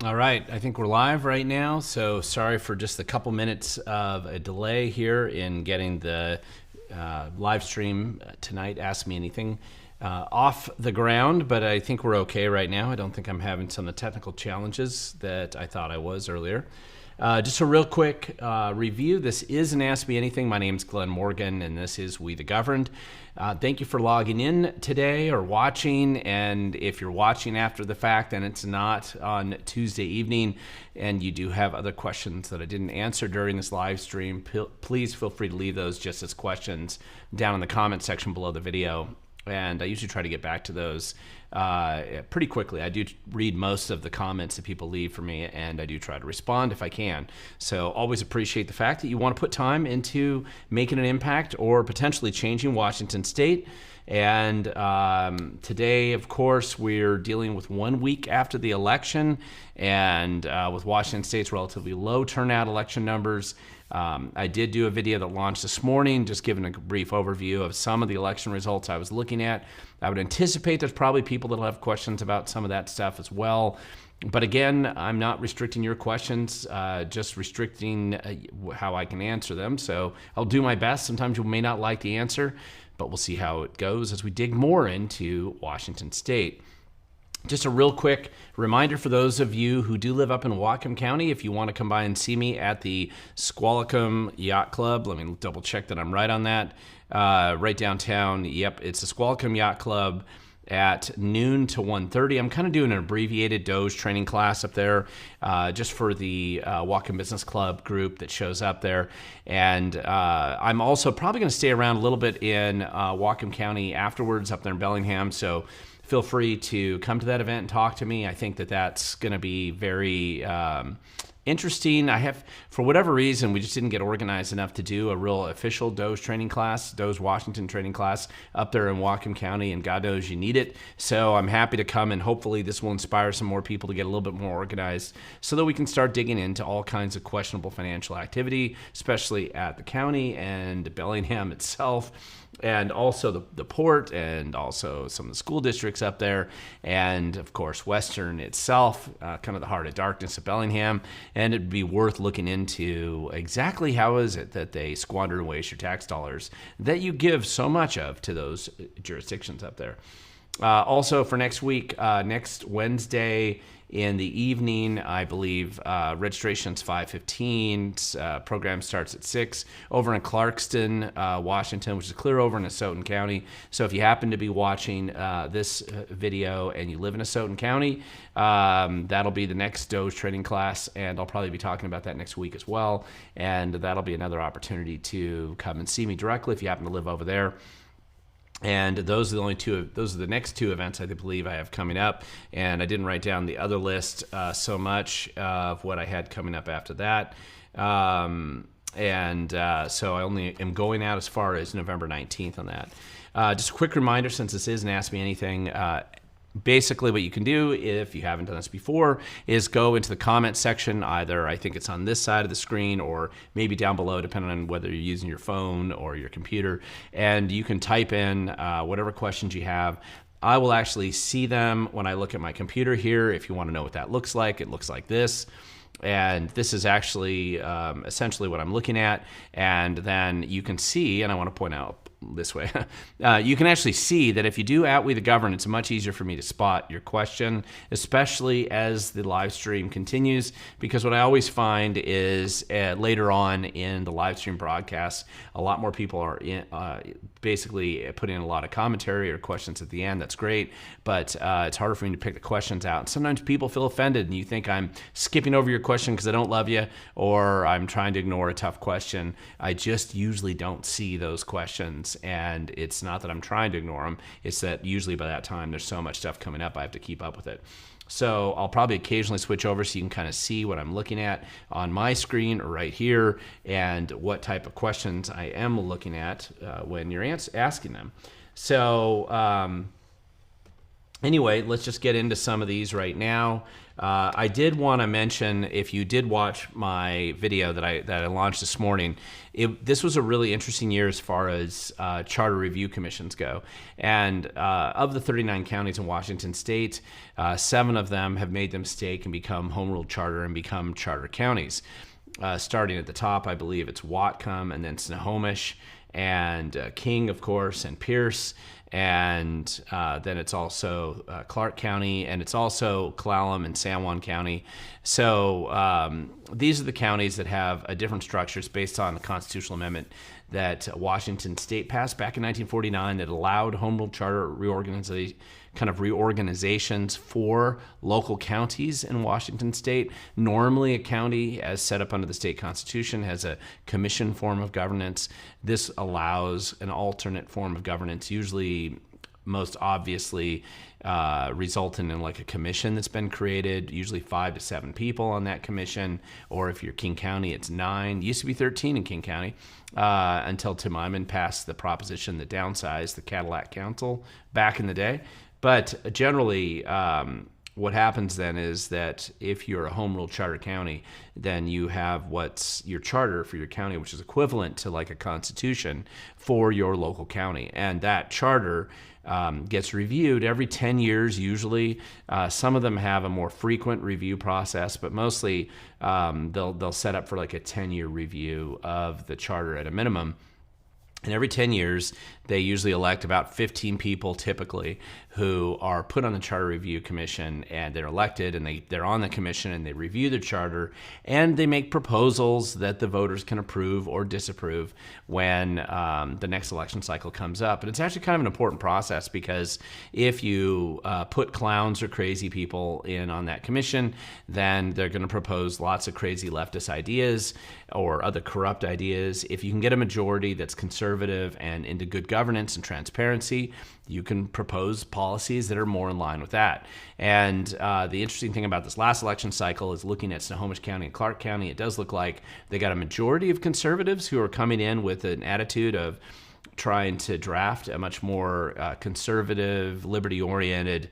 All right, I think we're live right now, so sorry for just a couple minutes of a delay here in getting the live stream tonight, Ask Me Anything, off the ground, but I think we're okay right now. I don't think I'm having some of the technical challenges that I thought I was earlier. Just a real quick review. This is an Ask Me Anything. My name's Glenn Morgan, and this is We the Governed. Thank you for logging in today or watching. And if you're watching after the fact and it's not on Tuesday evening and you do have other questions that I didn't answer during this live stream, please feel free to leave those just as questions down in the comment section below the video. And I usually try to get back to those pretty quickly. I do read most of the comments that people leave for me, and I do try to respond if I can. So always appreciate the fact that you want to put time into making an impact or potentially changing Washington State. And today, of course, we're dealing with 1 week after the election, and with Washington State's relatively low turnout election numbers. I did do a video that launched this morning, just giving a brief overview of some of the election results I was looking at. I would anticipate there's probably people that'll have questions about some of that stuff as well. But again, I'm not restricting your questions, just restricting how I can answer them. So I'll do my best. Sometimes you may not like the answer, but we'll see how it goes as we dig more into Washington State. Just a real quick reminder for those of you who do live up in Whatcom County, if you want to come by and see me at the Squalicum Yacht Club, let me double check that I'm right on that, right downtown. Yep, it's the Squalicum Yacht Club at noon to 1:30. I'm kind of doing an abbreviated Doge training class up there just for the Whatcom Business Club group that shows up there. And I'm also probably going to stay around a little bit in Whatcom County afterwards up there in Bellingham. So feel free to come to that event and talk to me. I think that that's going to be very interesting. For whatever reason, we just didn't get organized enough to do a real official Doge training class, Doge Washington training class up there in Whatcom County, and God knows you need it. So I'm happy to come, and hopefully this will inspire some more people to get a little bit more organized so that we can start digging into all kinds of questionable financial activity, especially at the county and Bellingham itself, and also the port, and also some of the school districts up there, and of course Western itself, kind of the heart of darkness of Bellingham. And it'd be worth looking into exactly how is it that they squander and waste your tax dollars that you give so much of to those jurisdictions up there. Also for next week, next Wednesday in the evening, I believe registration's 5:15. Program starts at 6 over in Clarkston, Washington, which is clear over in Asotin County. So if you happen to be watching this video and you live in Asotin County, that'll be the next Doge training class, and I'll probably be talking about that next week as well. And that'll be another opportunity to come and see me directly if you happen to live over there. And those are the only two. Those are the next two events I believe I have coming up. And I didn't write down the other list so much of what I had coming up after that. So I only am going out as far as November 19th on that. Just a quick reminder, since this is an Ask Me Anything. Basically, what you can do, if you haven't done this before, is go into the comment section. Either I think it's on this side of the screen or maybe down below, depending on whether you're using your phone or your computer. And you can type in whatever questions you have. I will actually see them when I look at my computer here. If you want to know what that looks like, it looks like this. And this is actually essentially what I'm looking at. And then you can see, and I want to point out this way, you can actually see that if you do @We the Govern, it's much easier for me to spot your question, especially as the live stream continues, because what I always find is later on in the live stream broadcast, a lot more people are basically putting in a lot of commentary or questions at the end. That's great, but it's harder for me to pick the questions out. And sometimes people feel offended and you think I'm skipping over your question because I don't love you, or I'm trying to ignore a tough question. I just usually don't see those questions. And it's not that I'm trying to ignore them. It's that usually by that time, there's so much stuff coming up, I have to keep up with it. So I'll probably occasionally switch over so you can kind of see what I'm looking at on my screen or right here, and what type of questions I am looking at when you're asking them. So Anyway, let's just get into some of these right now. I did want to mention, if you did watch my video that I launched this morning, this was a really interesting year as far as charter review commissions go. And of the 39 counties in Washington State, 7 of them have made the mistake and become home rule charter and become charter counties. Starting at the top, I believe it's Whatcom, and then Snohomish, and King, of course, and Pierce, and then it's also Clark County, and it's also Clallam and San Juan County. So these are the counties that have a different structures based on the constitutional amendment that Washington State passed back in 1949 that allowed home rule charter reorganizations for local counties in Washington State. Normally, a county, as set up under the state constitution, has a commission form of governance. This allows an alternate form of governance, usually most obviously resulting in like a commission that's been created, usually 5 to 7 people on that commission, or if you're King County, it's 9. It used to be 13 in King County until Tim Eyman passed the proposition that downsized the Cadillac Council back in the day. But generally, what happens then is that if you're a home rule charter county, then you have what's your charter for your county, which is equivalent to like a constitution for your local county. And that charter gets reviewed every 10 years usually. Some of them have a more frequent review process, but mostly they'll set up for like a 10-year review of the charter at a minimum. And every 10 years, they usually elect about 15 people typically who are put on the Charter Review Commission, and they're elected, and they're on the commission, and they review the charter, and they make proposals that the voters can approve or disapprove when the next election cycle comes up. And it's actually kind of an important process, because if you put clowns or crazy people in on that commission, then they're going to propose lots of crazy leftist ideas or other corrupt ideas. If you can get a majority that's conservative and into good governance and transparency, you can propose policies that are more in line with that. And the interesting thing about this last election cycle is looking at Snohomish County and Clark County, it does look like they got a majority of conservatives who are coming in with an attitude of trying to draft a much more conservative, liberty-oriented,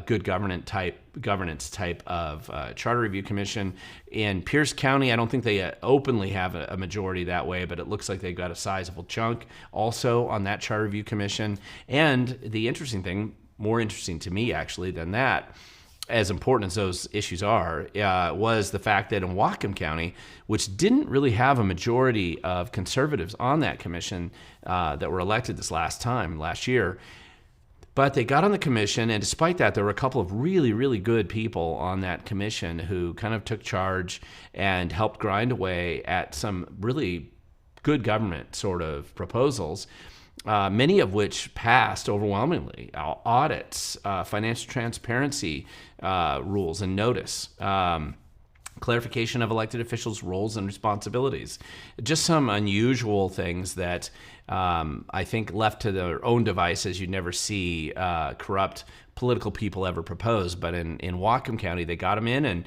good governance type of charter review commission. In Pierce County, I don't think they openly have a majority that way, but it looks like they've got a sizable chunk also on that charter review commission. And the interesting thing, more interesting to me actually than that, as important as those issues are, was the fact that in Whatcom County, which didn't really have a majority of conservatives on that commission that were elected this last year, but they got on the commission, and despite that, there were a couple of really, really good people on that commission who kind of took charge and helped grind away at some really good government sort of proposals. Many of which passed overwhelmingly. Audits, financial transparency rules and notice, clarification of elected officials' roles and responsibilities. Just some unusual things that I think left to their own devices you'd never see corrupt political people ever propose. But in Whatcom County, they got them in, and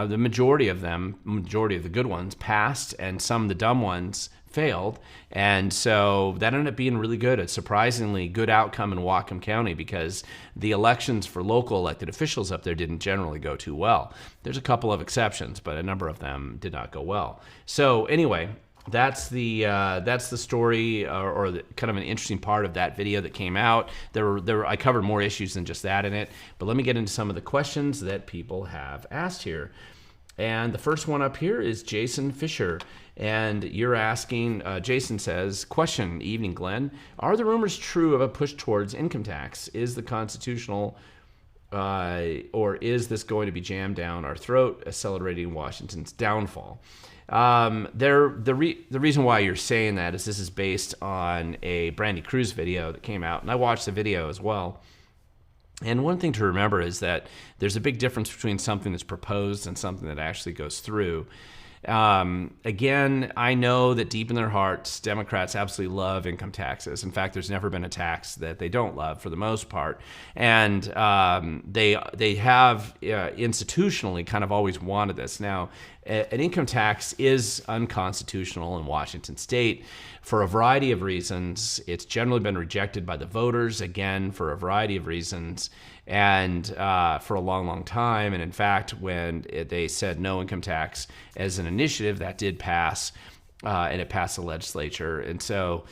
the majority of the good ones passed, and some of the dumb ones failed. And so that ended up being really good, a surprisingly good outcome in Whatcom County, because the elections for local elected officials up there didn't generally go too well. There's a couple of exceptions, but a number of them did not go well. So anyway, that's the story, or the, kind of an interesting part of that video that came out. I covered more issues than just that in it, but let me get into some of the questions that people have asked here. And the first one up here is Jason Fisher. And you're asking, Jason says, question, evening, Glenn. Are the rumors true of a push towards income tax? Is the constitutional, or is this going to be jammed down our throat, accelerating Washington's downfall? The reason why you're saying that is this is based on a Brandy Cruz video that came out, and I watched the video as well. And one thing to remember is that there's a big difference between something that's proposed and something that actually goes through. Again, I know that deep in their hearts, Democrats absolutely love income taxes. In fact, there's never been a tax that they don't love for the most part. And they have institutionally kind of always wanted this. Now, an income tax is unconstitutional in Washington state for a variety of reasons. It's generally been rejected by the voters, again, for a variety of reasons. and for a long, long time. And in fact, when they said no income tax as an initiative, that did pass, and it passed the legislature. And so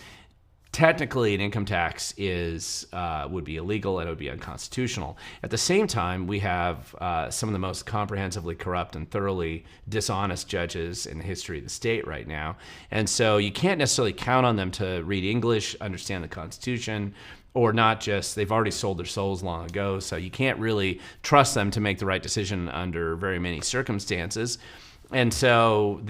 technically, an income tax would be illegal and it would be unconstitutional. At the same time, we have some of the most comprehensively corrupt and thoroughly dishonest judges in the history of the state right now. And so you can't necessarily count on them to read English, understand the Constitution, or not just, they've already sold their souls long ago, so you can't really trust them to make the right decision under very many circumstances. And so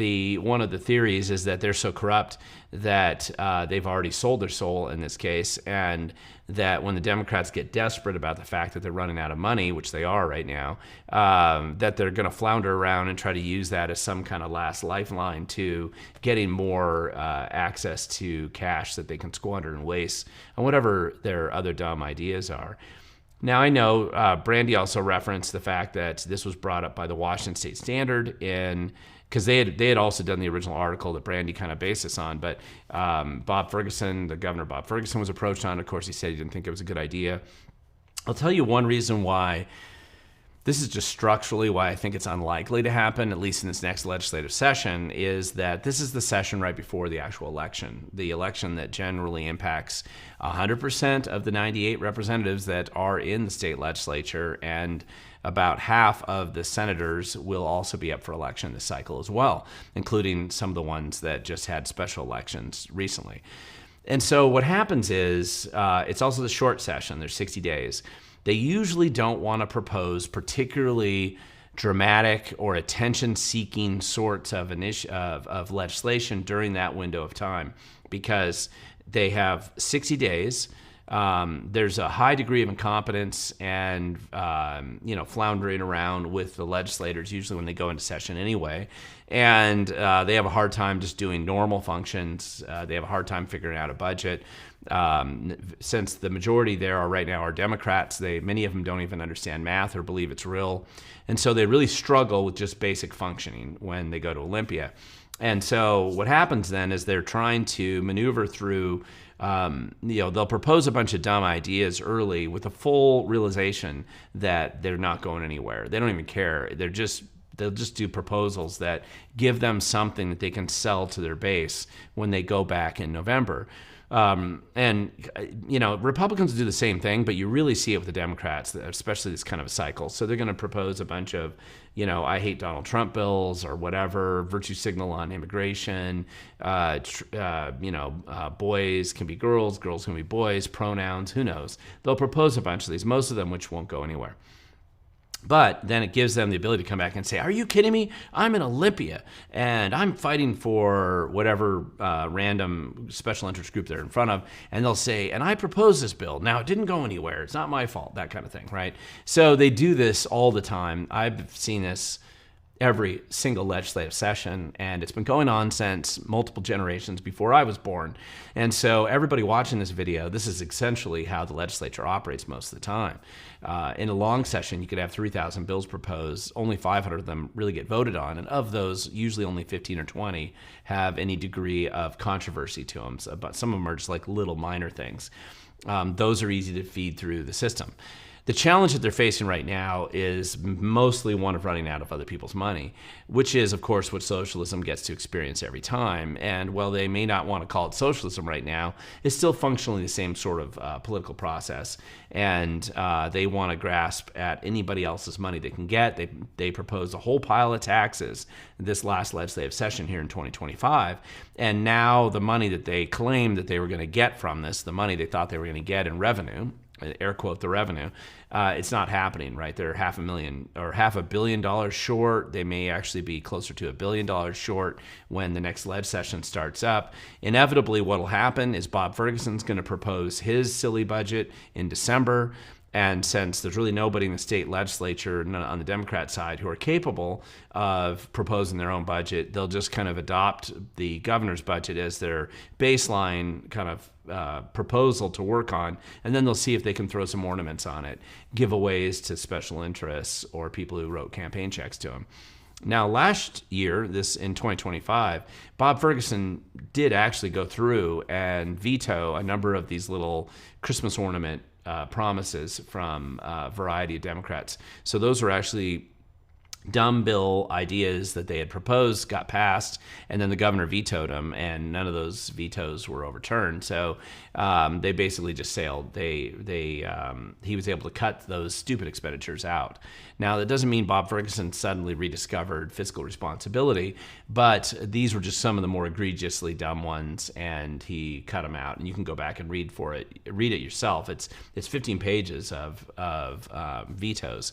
one of the theories is that they're so corrupt that they've already sold their soul in this case, and that when the Democrats get desperate about the fact that they're running out of money, which they are right now, that they're going to flounder around and try to use that as some kind of last lifeline to getting more access to cash that they can squander and waste on whatever their other dumb ideas are. Now, I know Brandy also referenced the fact that this was brought up by the Washington State Standard because they had also done the original article that Brandy kind of based this on. But the Governor Bob Ferguson was approached on it. Of course, he said he didn't think it was a good idea. I'll tell you one reason why. This is just structurally why I think it's unlikely to happen, at least in this next legislative session, is that this is the session right before the actual election, the election that generally impacts 100% of the 98 representatives that are in the state legislature, and about half of the senators will also be up for election this cycle as well, including some of the ones that just had special elections recently. And so what happens is it's also the short session. There's 60 days. They usually don't want to propose particularly dramatic or attention-seeking sorts of legislation during that window of time, because they have 60 days. There's a high degree of incompetence and floundering around with the legislators usually when they go into session anyway, and they have a hard time just doing normal functions. They have a hard time figuring out a budget. Since the majority there are right now are Democrats, many of them don't even understand math or believe it's real, and so they really struggle with just basic functioning when they go to Olympia. And so what happens then is they're trying to maneuver through. They'll propose a bunch of dumb ideas early with a full realization that they're not going anywhere. They don't even care. They'll just do proposals that give them something that they can sell to their base when they go back in November. Republicans do the same thing, but you really see it with the Democrats, especially this kind of a cycle. So they're going to propose a bunch of, I hate Donald Trump bills or whatever, virtue signal on immigration, boys can be girls, girls can be boys, pronouns, who knows. They'll propose a bunch of these, most of them which won't go anywhere. But then it gives them the ability to come back and say, are you kidding me? I'm in Olympia, and I'm fighting for whatever random special interest group they're in front of. And they'll say, and I proposed this bill. Now, it didn't go anywhere. It's not my fault, that kind of thing, right? So they do this all the time. I've seen this every single legislative session, and it's been going on since multiple generations before I was born. And so everybody watching this video, this is essentially how the legislature operates most of the time. In a long session, you could have 3,000 bills proposed. Only 500 of them really get voted on, and of those, usually only 15 or 20 have any degree of controversy to them. But some of them are just like little minor things. Those are easy to feed through the system. The challenge that they're facing right now is mostly one of running out of other people's money, which is, of course, what socialism gets to experience every time. And while they may not want to call it socialism right now, it's still functionally the same sort of political process. And they want to grasp at anybody else's money they can get. They proposed a whole pile of taxes this last legislative session here in 2025. And now the money that they claimed that they were going to get from this, the money they thought they were going to get in revenue, air quote the revenue, it's not happening, right? They're $500 million short. They may actually be closer to $1 billion short when the next leg session starts up. Inevitably, what will happen is Bob Ferguson's going to propose his silly budget in December. And since there's really nobody in the state legislature on the Democrat side who are capable of proposing their own budget, they'll just kind of adopt the governor's budget as their baseline kind of proposal to work on, and then they'll see if they can throw some ornaments on it, giveaways to special interests or people who wrote campaign checks to him. Now, last year, this in 2025, Bob Ferguson did actually go through and veto a number of these little Christmas ornament promises from a variety of Democrats. So those were actually dumb bill ideas that they had proposed, got passed, and then the governor vetoed them, and none of those vetoes were overturned. So they basically just sailed. He was able to cut those stupid expenditures out. Now, that doesn't mean Bob Ferguson suddenly rediscovered fiscal responsibility, but these were just some of the more egregiously dumb ones, and he cut them out. And you can go back and read it yourself. It's 15 pages of vetoes.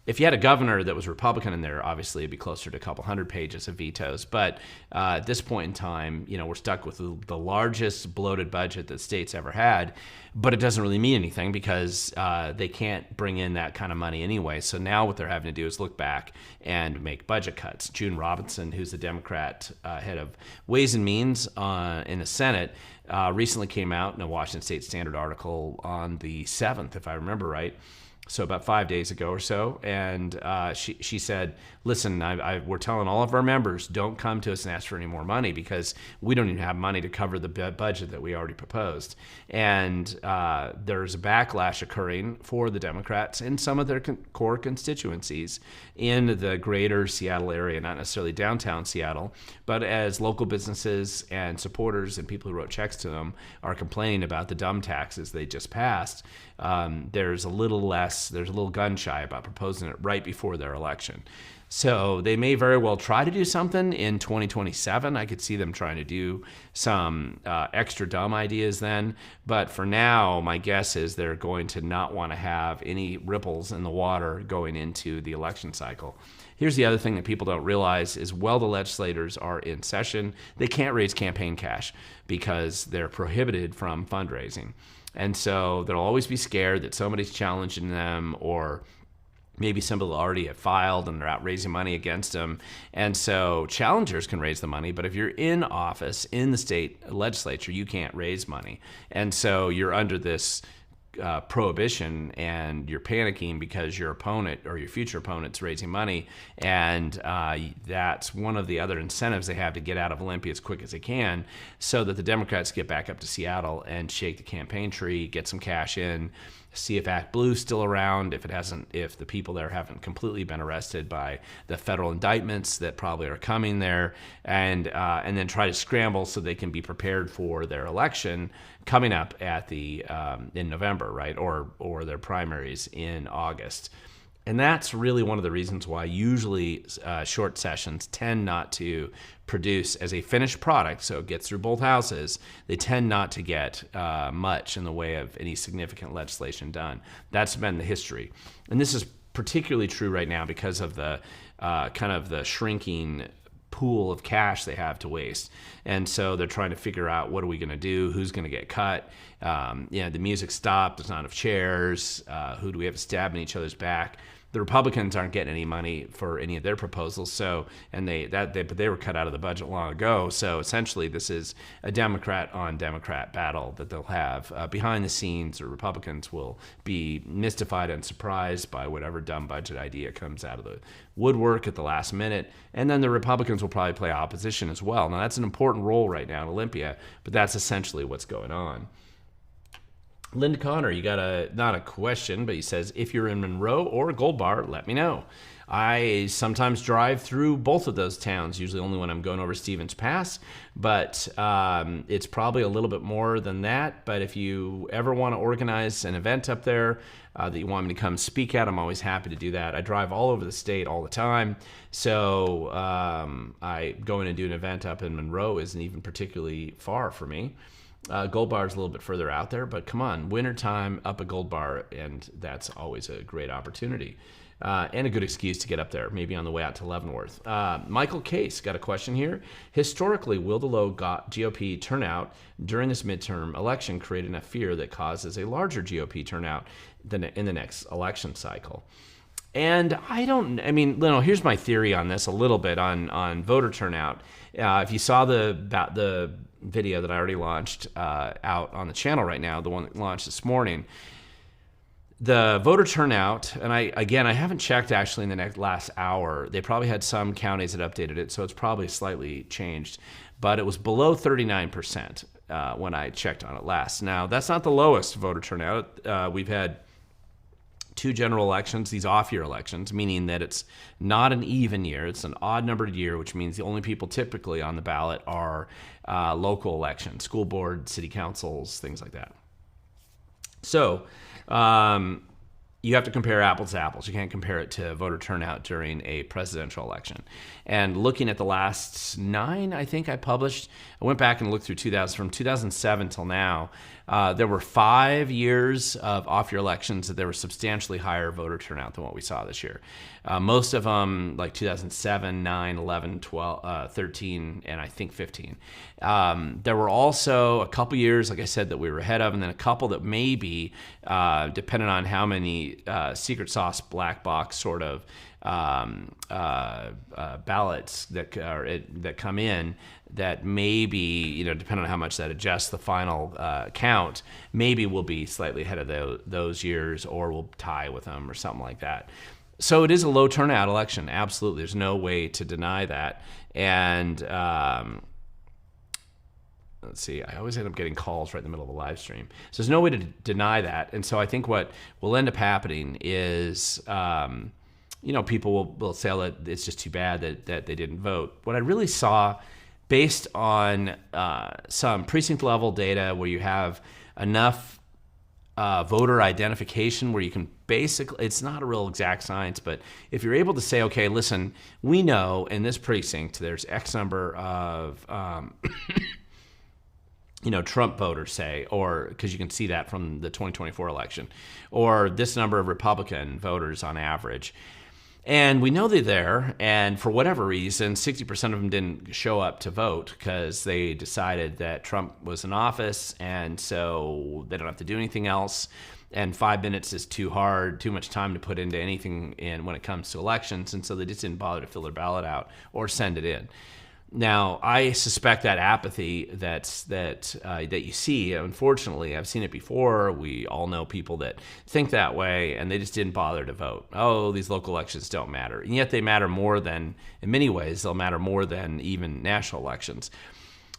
If you had a governor that was Republican in there, obviously it'd be closer to a couple hundred pages of vetoes. But at this point in time, we're stuck with the largest bloated budget that states ever had. But it doesn't really mean anything because they can't bring in that kind of money anyway. So now what they're having to do is look back and make budget cuts. June Robinson, who's the Democrat head of Ways and Means in the Senate, recently came out in a Washington State Standard article on the 7th, if I remember right. So about 5 days ago or so, and she said, listen, we're telling all of our members, don't come to us and ask for any more money because we don't even have money to cover the budget that we already proposed. And there's a backlash occurring for the Democrats in some of their core constituencies in the greater Seattle area, not necessarily downtown Seattle, but as local businesses and supporters and people who wrote checks to them are complaining about the dumb taxes they just passed, there's a little gun shy about proposing it right before their election. So they may very well try to do something in 2027. I could see them trying to do some extra dumb ideas then. But for now, my guess is they're going to not want to have any ripples in the water going into the election cycle. Here's the other thing that people don't realize is while the legislators are in session, they can't raise campaign cash because they're prohibited from fundraising. And so they'll always be scared that somebody's challenging them, or maybe somebody already have filed and they're out raising money against them. And so challengers can raise the money, but if you're in office in the state legislature, you can't raise money. And so you're under this prohibition, and you're panicking because your opponent or your future opponent's raising money, and that's one of the other incentives they have to get out of Olympia as quick as they can so that the Democrats get back up to Seattle and shake the campaign tree, get some cash in, see if Act Blue's still around, if the people there haven't completely been arrested by the federal indictments that probably are coming there, and then try to scramble so they can be prepared for their election coming up at in November, right, or their primaries in August. And that's really one of the reasons why usually short sessions tend not to produce as a finished product, so it gets through both houses. They tend not to get much in the way of any significant legislation done. That's been the history. And this is particularly true right now because of the kind of the shrinking pool of cash they have to waste. And so they're trying to figure out, what are we going to do? Who's going to get cut? The music stopped. There's not enough chairs. Who do we have to stab in each other's back? The Republicans aren't getting any money for any of their proposals, but they were cut out of the budget long ago. So essentially, this is a Democrat on Democrat battle that they'll have behind the scenes. The Republicans will be mystified and surprised by whatever dumb budget idea comes out of the woodwork at the last minute, and then the Republicans will probably play opposition as well. Now, that's an important role right now in Olympia, but that's essentially what's going on. Linda Connor, you got not a question, but he says, if you're in Monroe or Gold Bar, let me know. I sometimes drive through both of those towns, usually only when I'm going over Stevens Pass, but it's probably a little bit more than that. But if you ever want to organize an event up there that you want me to come speak at, I'm always happy to do that. I drive all over the state all the time, so I going to do an event up in Monroe isn't even particularly far for me. Gold Bar is a little bit further out there, but come on, wintertime up at Gold Bar, and that's always a great opportunity. And a good excuse to get up there, maybe on the way out to Leavenworth. Michael Case got a question here. Historically, will the low GOP turnout during this midterm election create enough fear that causes a larger GOP turnout in the next election cycle? And here's my theory on this a little bit on voter turnout. If you saw the video that I already launched out on the channel right now, the one that launched this morning, the voter turnout, and I haven't checked actually in the last hour. They probably had some counties that updated it, so it's probably slightly changed, but it was below 39%. when I checked on it last. Now, that's not the lowest voter turnout. We've had 2 general elections, these off-year elections, meaning that it's not an even year. It's an odd-numbered year, which means the only people typically on the ballot are local elections, school board, city councils, things like that. So you have to compare apples to apples. You can't compare it to voter turnout during a presidential election. And looking at the last 9, I think I published, I went back and looked through from 2007 till now. There were 5 years of off-year elections that there was substantially higher voter turnout than what we saw this year. Most of them, like 2007, 9, 11, 12, 13, and I think 15. There were also a couple years, like I said, that we were ahead of, and then a couple that maybe, depending on how many secret sauce black box sort of ballots that come in, that maybe, depending on how much that adjusts the final count, maybe we'll be slightly ahead of those years, or we'll tie with them or something like that. So it is a low turnout election, absolutely. There's no way to deny that. And let's see, I always end up getting calls right in the middle of a live stream. So there's no way to deny that. And so I think what will end up happening is, people will say that it's just too bad that they didn't vote. What I really saw, based on some precinct level data where you have enough voter identification where you can basically, it's not a real exact science, but if you're able to say, okay, listen, we know in this precinct there's X number of Trump voters, say, or because you can see that from the 2024 election, or this number of Republican voters on average. And we know they're there, and for whatever reason, 60% of them didn't show up to vote because they decided that Trump was in office, and so they don't have to do anything else. And 5 minutes is too hard, too much time to put into anything when it comes to elections, and so they just didn't bother to fill their ballot out or send it in. Now, I suspect that apathy that you see, unfortunately, I've seen it before. We all know people that think that way, and they just didn't bother to vote. Oh, these local elections don't matter. And yet they matter more than, in many ways, they'll matter more than even national elections.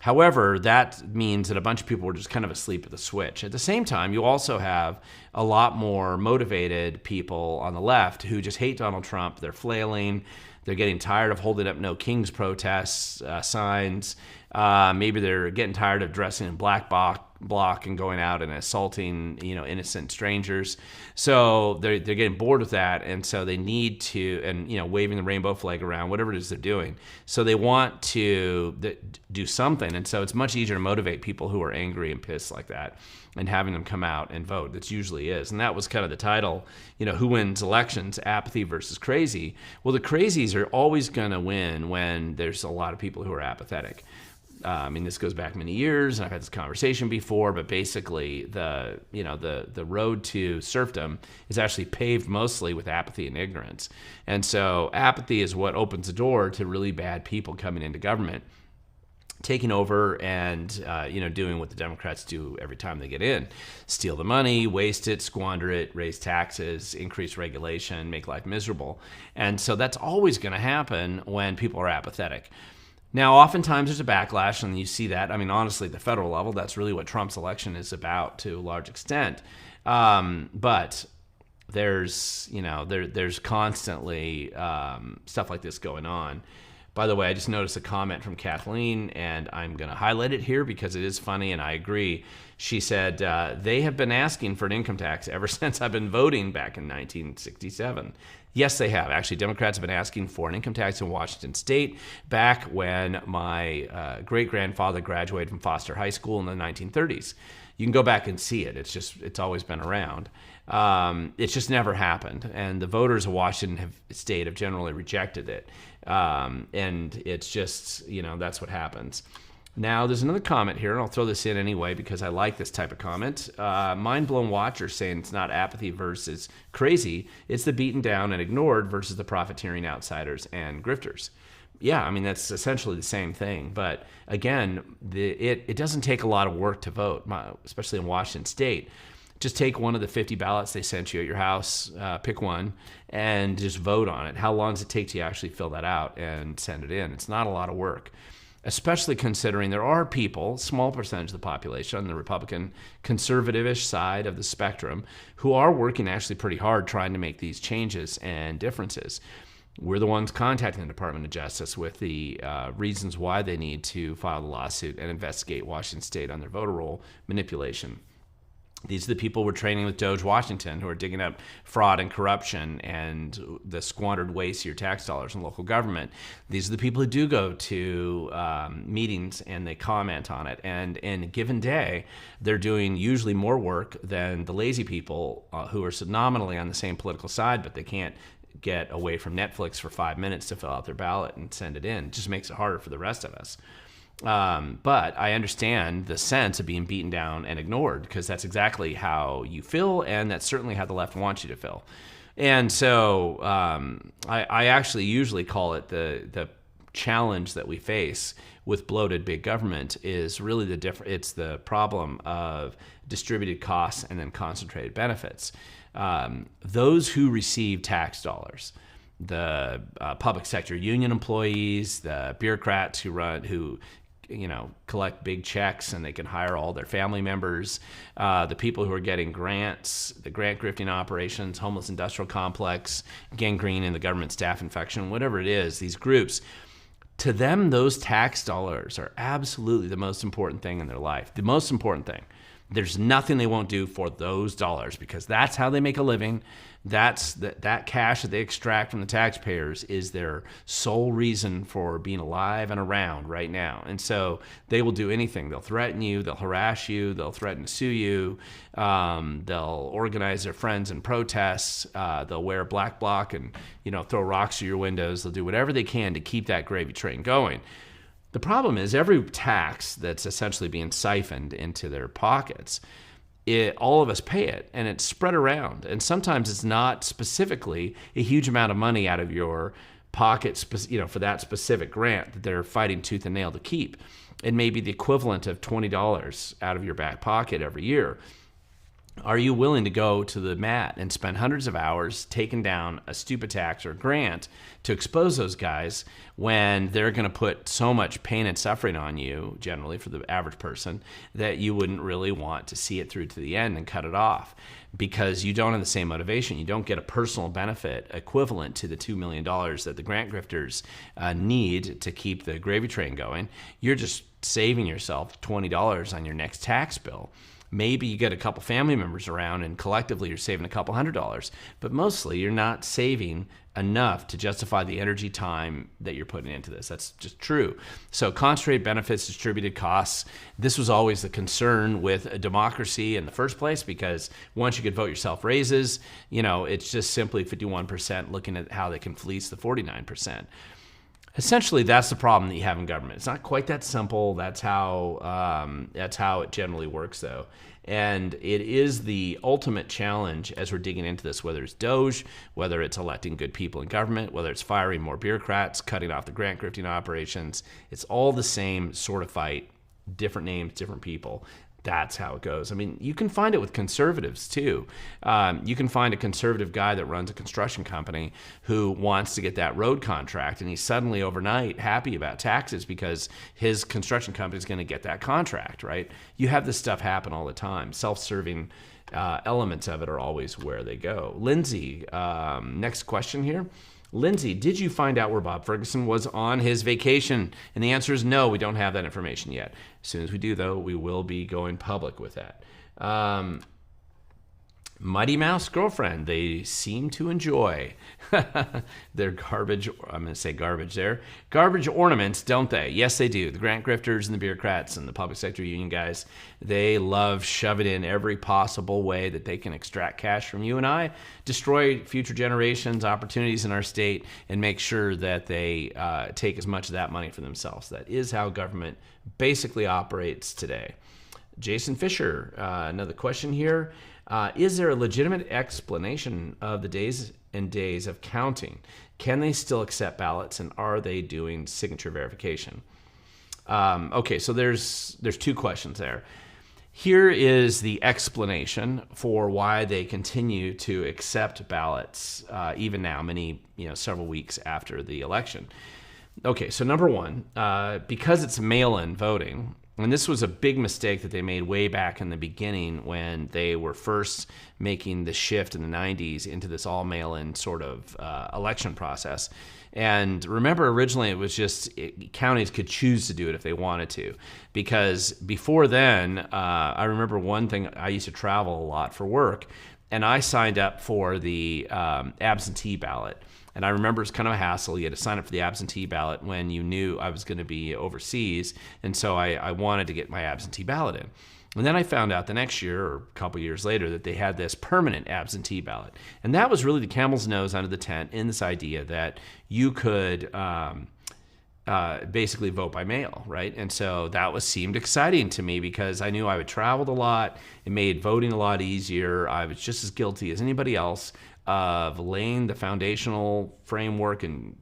However, that means that a bunch of people were just kind of asleep at the switch. At the same time, you also have a lot more motivated people on the left who just hate Donald Trump. They're flailing. They're getting tired of holding up No Kings protests signs. Maybe they're getting tired of dressing in black bloc and going out and assaulting, innocent strangers. So they're getting bored with that, and so they need to, and waving the rainbow flag around, whatever it is they're doing. So they want to do something, and so it's much easier to motivate people who are angry and pissed like that, and having them come out and vote. That usually is. And that was kind of the title, who wins elections, apathy versus crazy. Well, the crazies are always going to win when there's a lot of people who are apathetic. This goes back many years, and I've had this conversation before, but basically the road to serfdom is actually paved mostly with apathy and ignorance. And so apathy is what opens the door to really bad people coming into government, taking over and doing what the Democrats do every time they get in: steal the money, waste it, squander it, raise taxes, increase regulation, make life miserable. And so that's always going to happen when people are apathetic. Now, oftentimes there's a backlash, and you see that. Honestly, at the federal level, that's really what Trump's election is about to a large extent. But there's constantly stuff like this going on. By the way, I just noticed a comment from Kathleen, and I'm going to highlight it here because it is funny, and I agree. She said, they have been asking for an income tax ever since I've been voting back in 1967. Yes, they have. Actually, Democrats have been asking for an income tax in Washington State back when my great-grandfather graduated from Foster High School in the 1930s. You can go back and see it. It's always been around. It's just never happened. And the voters of Washington State have generally rejected it. And it's just, that's what happens. Now, there's another comment here, and I'll throw this in anyway because I like this type of comment. Mind Blown Watcher saying it's not apathy versus crazy. It's the beaten down and ignored versus the profiteering outsiders and grifters. Yeah, that's essentially the same thing. But again, it doesn't take a lot of work to vote, especially in Washington State. Just take one of the 50 ballots they sent you at your house, pick one, and just vote on it. How long does it take to actually fill that out and send it in? It's not a lot of work. especially considering there are people, small percentage of the population on the Republican conservative-ish side of the spectrum, who are working actually pretty hard trying to make these changes and differences. We're the ones contacting the Department of Justice with the reasons why they need to file the lawsuit and investigate Washington State on their voter roll manipulation. These are the people we're training with Doge Washington, who are digging up fraud and corruption and the squandered waste of your tax dollars in local government. These are the people who do go to meetings and they comment on it. And in a given day, they're doing usually more work than the lazy people who are nominally on the same political side, but they can't get away from Netflix for 5 minutes to fill out their ballot and send it in. It just makes it harder for the rest of us. But I understand the sense of being beaten down and ignored, because that's exactly how you feel, and that's certainly how the left wants you to feel. And so I actually usually call it the challenge that we face with bloated big government is really it's the problem of distributed costs and then concentrated benefits. Those who receive tax dollars, the public sector union employees, the bureaucrats who collect big checks and they can hire all their family members, the people who are getting grants, the grant grifting operations, homeless industrial complex, gangrene in the government staff infection, whatever it is, these groups, to them, those tax dollars are absolutely the most important thing in their life. The most important thing. There's nothing they won't do for those dollars, because that's how they make a living. That's that cash that they extract from the taxpayers is their sole reason for being alive and around right now. And so they will do anything. They'll threaten you. They'll harass you. They'll threaten to sue you. They'll organize their friends in protests. They'll wear a black bloc and throw rocks through your windows. They'll do whatever they can to keep that gravy train going. The problem is every tax that's essentially being siphoned into their pockets, all of us pay it, and it's spread around. And sometimes it's not specifically a huge amount of money out of your pocket, for that specific grant that they're fighting tooth and nail to keep. It may be the equivalent of $20 out of your back pocket every year. Are you willing to go to the mat and spend hundreds of hours taking down a stupid tax or grant to expose those guys when they're going to put so much pain and suffering on you, generally for the average person, that you wouldn't really want to see it through to the end and cut it off because you don't have the same motivation. You don't get a personal benefit equivalent to the $2 million that the grant grifters need to keep the gravy train going. You're just saving yourself $20 on your next tax bill. Maybe you get a couple family members around and collectively you're saving a couple $100, but mostly you're not saving enough to justify the energy time that you're putting into this. That's just true. So concentrated benefits, distributed costs, this was always the concern with a democracy in the first place, because once you could vote yourself raises, it's just simply 51% looking at how they can fleece the 49%. Essentially, that's the problem that you have in government. It's not quite that simple. That's how it generally works, though. And it is the ultimate challenge as we're digging into this, whether it's Doge, whether it's electing good people in government, whether it's firing more bureaucrats, cutting off the grant grifting operations. It's all the same sort of fight, different names, different people. That's how it goes. I mean, you can find it with conservatives too. You can find a conservative guy that runs a construction company who wants to get that road contract, and he's suddenly overnight happy about taxes because his construction company is going to get that contract, right? You have this stuff happen all the time. Self-serving elements of it are always where they go. Lindsay, next question here. Lindsay, did you find out where Bob Ferguson was on his vacation? And the answer is no, we don't have that information yet. As soon as we do, though, we will be going public with that. Mighty Mouse Girlfriend, they seem to enjoy their garbage, I'm going to say garbage there, garbage ornaments, don't they? Yes, they do. The grant grifters and the bureaucrats and the public sector union guys, they love shoving in every possible way that they can extract cash from you and I, destroy future generations, opportunities in our state, and make sure that they take as much of that money for themselves. That is how government basically operates today. Jason Fisher, another question here. Is there a legitimate explanation of the days and days of counting? Can they still accept ballots, and are they doing signature verification? Okay, so there's two questions there. Here is the explanation for why they continue to accept ballots even now, several weeks after the election. Okay, so number one, because it's mail-in voting, and this was a big mistake that they made way back in the beginning when they were first making the shift in the 90s into this all mail-in sort of election process. And remember, originally it was just counties could choose to do it if they wanted to. Because before then, I remember one thing, I used to travel a lot for work, and I signed up for the absentee ballot. And I remember it's kind of a hassle. You had to sign up for the absentee ballot when you knew I was going to be overseas. And so I wanted to get my absentee ballot in. And then I found out the next year or a couple years later that they had this permanent absentee ballot. And that was really the camel's nose under the tent in this idea that you could basically vote by mail, right? And so that seemed exciting to me because I knew I would traveled a lot. It made voting a lot easier. I was just as guilty as anybody else of laying the foundational framework and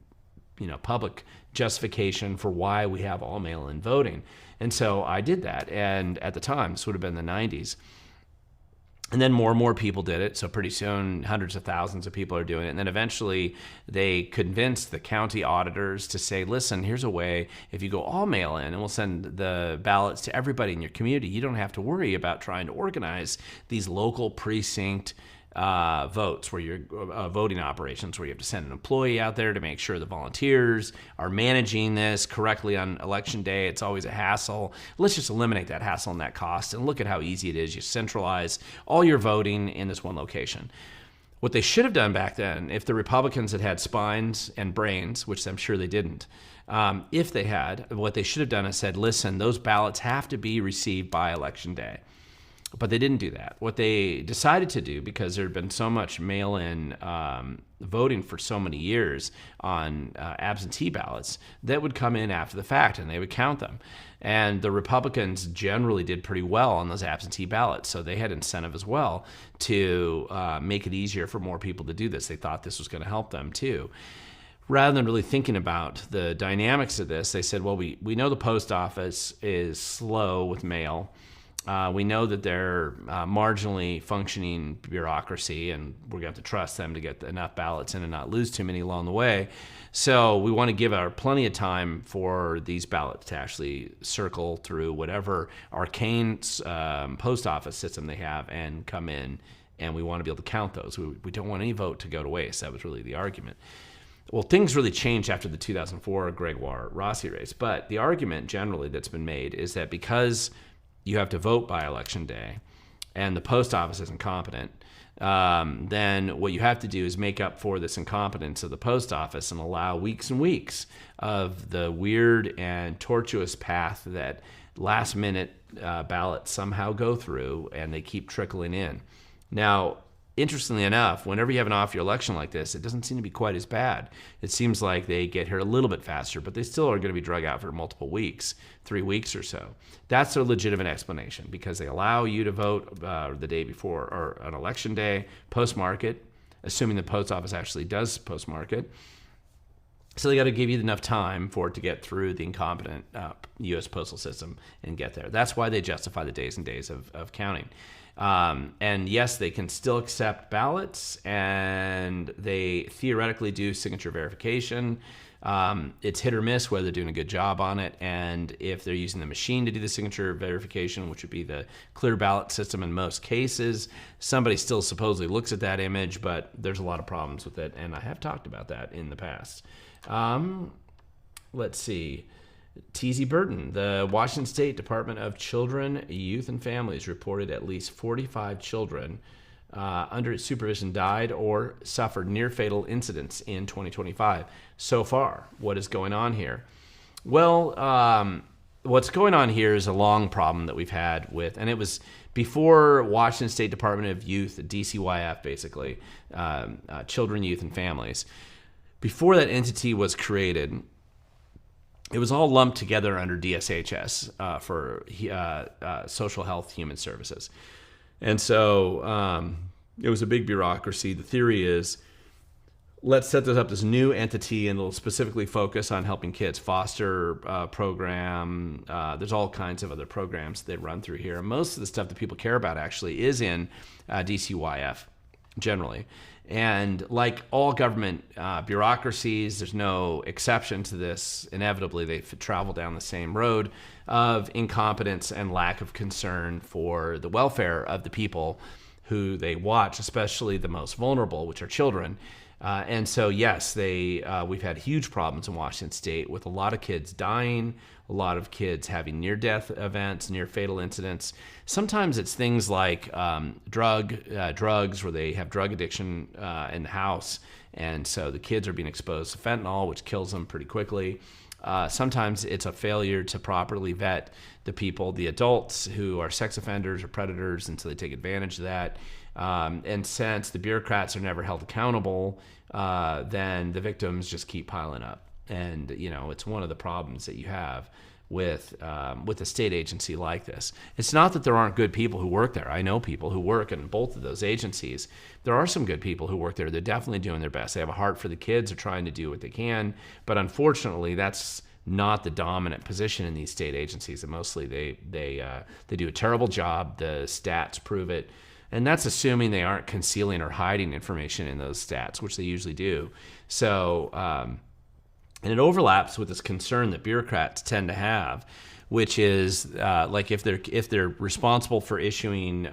public justification for why we have all mail-in voting. And so I did that. And at the time, this would have been the 90s. And then more and more people did it. So pretty soon, hundreds of thousands of people are doing it. And then eventually, they convinced the county auditors to say, listen, here's a way, if you go all mail in, and we'll send the ballots to everybody in your community, you don't have to worry about trying to organize these local precinct votes where you're voting operations where you have to send an employee out there to make sure the volunteers are managing this correctly on election day. It's always a hassle. Let's just eliminate that hassle and that cost and look at how easy it is. You centralize all your voting in this one location. What they should have done back then, if the Republicans had had spines and brains, which I'm sure they didn't, if they had, what they should have done is said, listen, those ballots have to be received by election day. But they didn't do that. What they decided to do, because there had been so much mail-in voting for so many years on absentee ballots, that would come in after the fact and they would count them. And the Republicans generally did pretty well on those absentee ballots, so they had incentive as well to make it easier for more people to do this. They thought this was going to help them too. Rather than really thinking about the dynamics of this, they said, well, we know the post office is slow with mail. We know that they're marginally functioning bureaucracy, and we're going to have to trust them to get enough ballots in and not lose too many along the way. So we want to give our plenty of time for these ballots to actually circle through whatever arcane post office system they have and come in, and we want to be able to count those. We don't want any vote to go to waste. That was really the argument. Well, things really changed after the 2004 Gregoire-Rossi race, but the argument generally that's been made is that because you have to vote by election day, and the post office is incompetent, then what you have to do is make up for this incompetence of the post office and allow weeks and weeks of the weird and tortuous path that last-minute ballots somehow go through, and they keep trickling in. Now, interestingly enough, whenever you have an off-year election like this, it doesn't seem to be quite as bad. It seems like they get here a little bit faster, but they still are going to be drug out for multiple weeks, 3 weeks or so. That's a legitimate explanation because they allow you to vote the day before or on election day, post-market, assuming the post office actually does post-market. So they got to give you enough time for it to get through the incompetent U.S. postal system and get there. That's why they justify the days and days of counting. And yes, they can still accept ballots, and they theoretically do signature verification. It's hit or miss whether they're doing a good job on it, and if they're using the machine to do the signature verification, which would be the clear ballot system in most cases, somebody still supposedly looks at that image, but there's a lot of problems with it, and I have talked about that in the past. Let's see. T.Z. Burton, the Washington State Department of Children, Youth, and Families reported at least 45 children under its supervision died or suffered near-fatal incidents in 2025. So far, what is going on here? Well, what's going on here is a long problem that we've had with, and it was before Washington State Department of Youth, DCYF basically, Children, Youth, and Families. Before that entity was created, it was all lumped together under DSHS for Social Health Human Services. And so it was a big bureaucracy. The theory is, let's set this up this new entity, and it'll specifically focus on helping kids. Foster program. There's all kinds of other programs they run through here. Most of the stuff that people care about actually is in DCYF. generally. And like all government bureaucracies, there's no exception to this. Inevitably, they travel down the same road of incompetence and lack of concern for the welfare of the people who they watch, especially the most vulnerable, which are children. And so, yes, we've had huge problems in Washington State with a lot of kids dying, a lot of kids having near-death events, near-fatal incidents. Sometimes it's things like drugs, where they have drug addiction in the house, and so the kids are being exposed to fentanyl, which kills them pretty quickly. Sometimes it's a failure to properly vet the adults who are sex offenders or predators, and so they take advantage of that. And since the bureaucrats are never held accountable, then the victims just keep piling up. And, it's one of the problems that you have with a state agency like this. It's not that there aren't good people who work there. I know people who work in both of those agencies. There are some good people who work there. They're definitely doing their best. They have a heart for the kids. They're trying to do what they can. But unfortunately, that's not the dominant position in these state agencies. And mostly they do a terrible job. The stats prove it. And that's assuming they aren't concealing or hiding information in those stats, which they usually do. So, and it overlaps with this concern that bureaucrats tend to have, which is like if they're responsible for issuing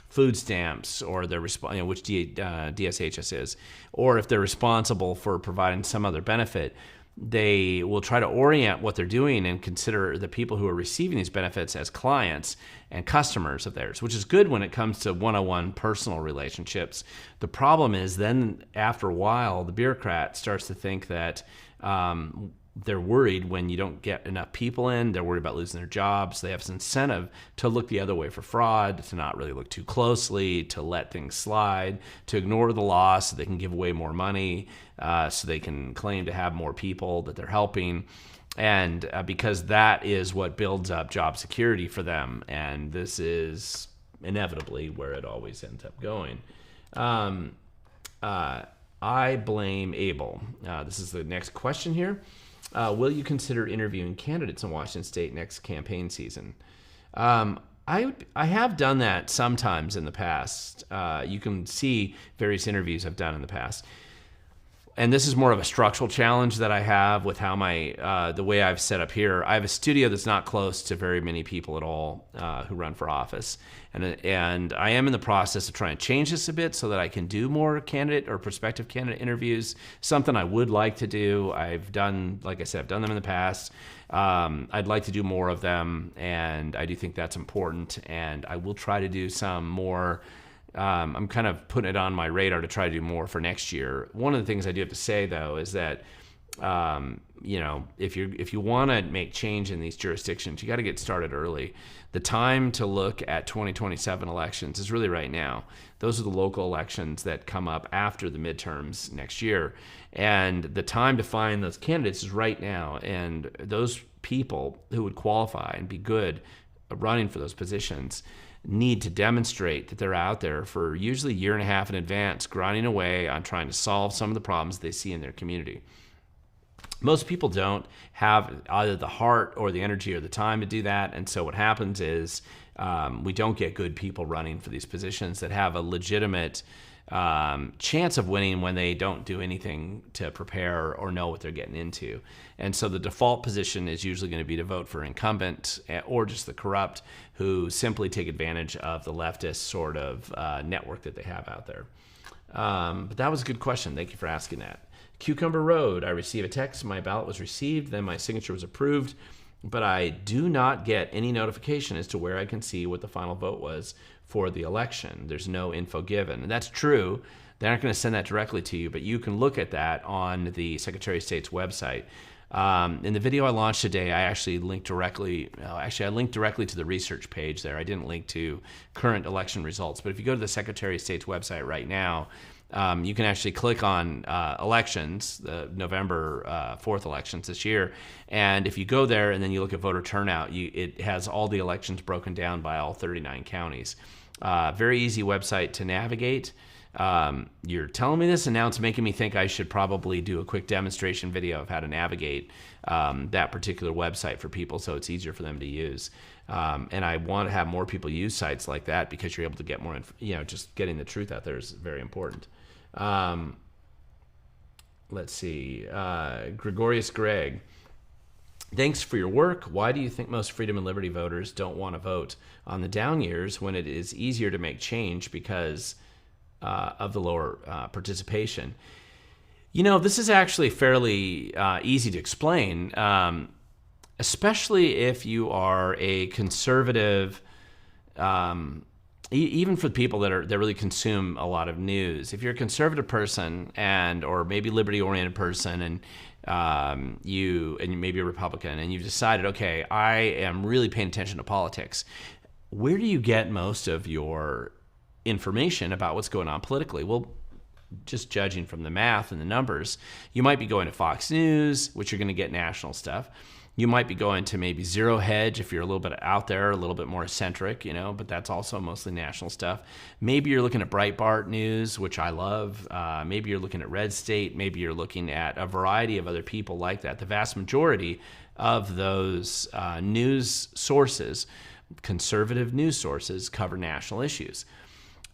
food stamps, or they're which DSHS is, or if they're responsible for providing some other benefit, they will try to orient what they're doing and consider the people who are receiving these benefits as clients and customers of theirs, which is good when it comes to one-on-one personal relationships. The problem is then after a while, the bureaucrat starts to think that they're worried when you don't get enough people in. They're worried about losing their jobs. They have this incentive to look the other way for fraud, to not really look too closely, to let things slide, to ignore the law so they can give away more money, so they can claim to have more people that they're helping. And because that is what builds up job security for them. And this is inevitably where it always ends up going. I blame Abel. This is the next question here. Will you consider interviewing candidates in Washington State next campaign season? I have done that sometimes in the past. You can see various interviews I've done in the past. And this is more of a structural challenge that I have with how the way I've set up here. I have a studio that's not close to very many people at all who run for office. And I am in the process of trying to change this a bit so that I can do more candidate or prospective candidate interviews, something I would like to do. Like I said, I've done them in the past. I'd like to do more of them, and I do think that's important. And I will try to do some more. I'm kind of putting it on my radar to try to do more for next year. One of the things I do have to say, though, is that if you want to make change in these jurisdictions, you got to get started early. The time to look at 2027 elections is really right now. Those are the local elections that come up after the midterms next year, and the time to find those candidates is right now. And those people who would qualify and be good running for those positions need to demonstrate that they're out there for usually a year and a half in advance, grinding away on trying to solve some of the problems they see in their community. Most people don't have either the heart or the energy or the time to do that, and so what happens is we don't get good people running for these positions that have a legitimate chance of winning when they don't do anything to prepare or know what they're getting into. And so the default position is usually going to be to vote for incumbent or just the corrupt who simply take advantage of the leftist sort of network that they have out there. But that was a good question. Thank you for asking that. Cucumber Road, I received a text. My ballot was received, then my signature was approved, but I do not get any notification as to where I can see what the final vote was for the election. There's no info given. And that's true. They're not going to send that directly to you, but you can look at that on the Secretary of State's website. In the video I launched today, I actually linked directly to the research page there. I didn't link to current election results, but if you go to the Secretary of State's website right now, you can actually click on elections, the November 4th elections this year. And if you go there and then you look at voter turnout, it has all the elections broken down by all 39 counties. Very easy website to navigate. You're telling me this, and now it's making me think I should probably do a quick demonstration video of how to navigate that particular website for people so it's easier for them to use. And I want to have more people use sites like that because you're able to get more, just getting the truth out there is very important. Let's see. Gregorius Greg. Thanks for your work. Why do you think most freedom and liberty voters don't want to vote on the down years when it is easier to make change because of the lower participation? This is actually fairly easy to explain, especially if you are a conservative, even for people that really consume a lot of news. If you're a conservative person or maybe liberty-oriented person, and you maybe a Republican, and you've decided, okay, I am really paying attention to politics. Where do you get most of your information about what's going on politically? Well, just judging from the math and the numbers, you might be going to Fox News, which you're going to get national stuff. You might be going to maybe Zero Hedge if you're a little bit out there, a little bit more eccentric, but that's also mostly national stuff. Maybe you're looking at Breitbart News, which I love. Maybe you're looking at Red State. Maybe you're looking at a variety of other people like that. The vast majority of those news sources, conservative news sources, cover national issues.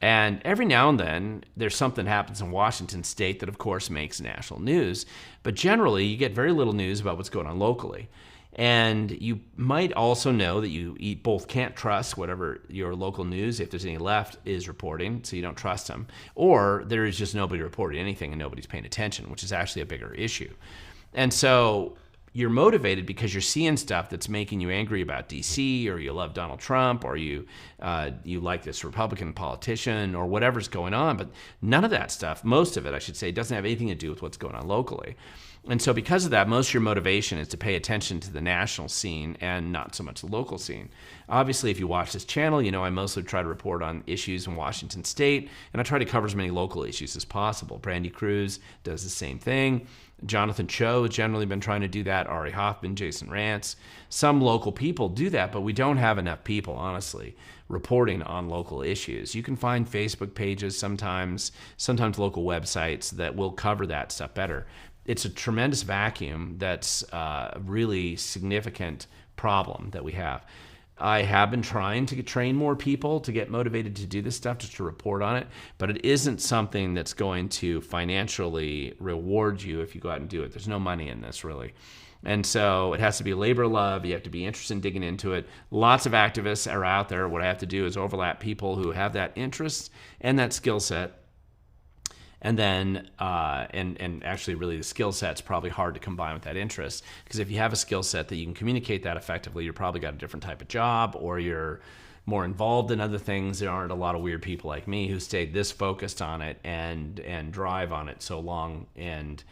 And every now and then, there's something that happens in Washington state that, of course, makes national news. But generally, you get very little news about what's going on locally. And you might also know that you both can't trust whatever your local news, if there's any left, is reporting, so you don't trust them. Or there is just nobody reporting anything and nobody's paying attention, which is actually a bigger issue. And so you're motivated because you're seeing stuff that's making you angry about DC, or you love Donald Trump, or you like this Republican politician, or whatever's going on. But none of that stuff, most of it, I should say, doesn't have anything to do with what's going on locally. And so because of that, most of your motivation is to pay attention to the national scene and not so much the local scene. Obviously, if you watch this channel, I mostly try to report on issues in Washington state, and I try to cover as many local issues as possible. Brandy Cruz does the same thing. Jonathan Cho has generally been trying to do that. Ari Hoffman, Jason Rantz. Some local people do that, but we don't have enough people, honestly, reporting on local issues. You can find Facebook pages sometimes local websites that will cover that stuff better. It's a tremendous vacuum that's a really significant problem that we have. I have been trying to train more people to get motivated to do this stuff, just to report on it, but it isn't something that's going to financially reward you if you go out and do it. There's no money in this, really. And so it has to be a labor of love. You have to be interested in digging into it. Lots of activists are out there. What I have to do is overlap people who have that interest and that skill set. And then, and actually really the skill set's probably hard to combine with that interest, because if you have a skill set that you can communicate that effectively, you're probably got a different type of job, or you're more involved in other things. There aren't a lot of weird people like me who stayed this focused on it and drive on it so long and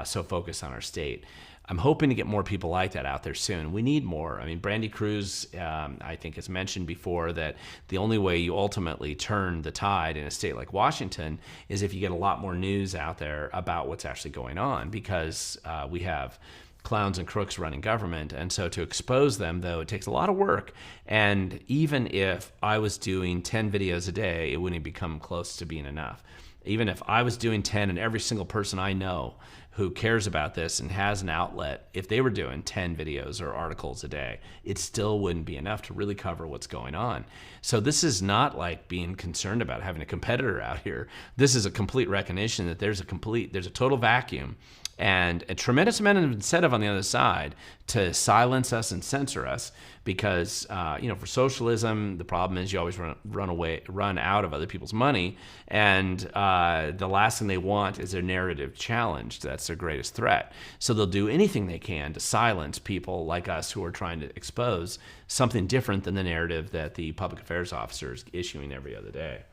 so focused on our state. I'm hoping to get more people like that out there soon. We need more. I mean, Brandy Cruz, I think, has mentioned before that the only way you ultimately turn the tide in a state like Washington is if you get a lot more news out there about what's actually going on, because we have clowns and crooks running government. And so to expose them, though, it takes a lot of work. And even if I was doing 10 videos a day, it wouldn't become close to being enough. Even if I was doing 10 and every single person I know who cares about this and has an outlet, if they were doing 10 videos or articles a day, it still wouldn't be enough to really cover what's going on. So this is not like being concerned about having a competitor out here. This is a complete recognition that there's a total vacuum and a tremendous amount of incentive on the other side to silence us and censor us, because for socialism, the problem is you always run out of other people's money, and the last thing they want is their narrative challenged. That's their greatest threat. So they'll do anything they can to silence people like us who are trying to expose something different than the narrative that the public affairs officer is issuing every other day.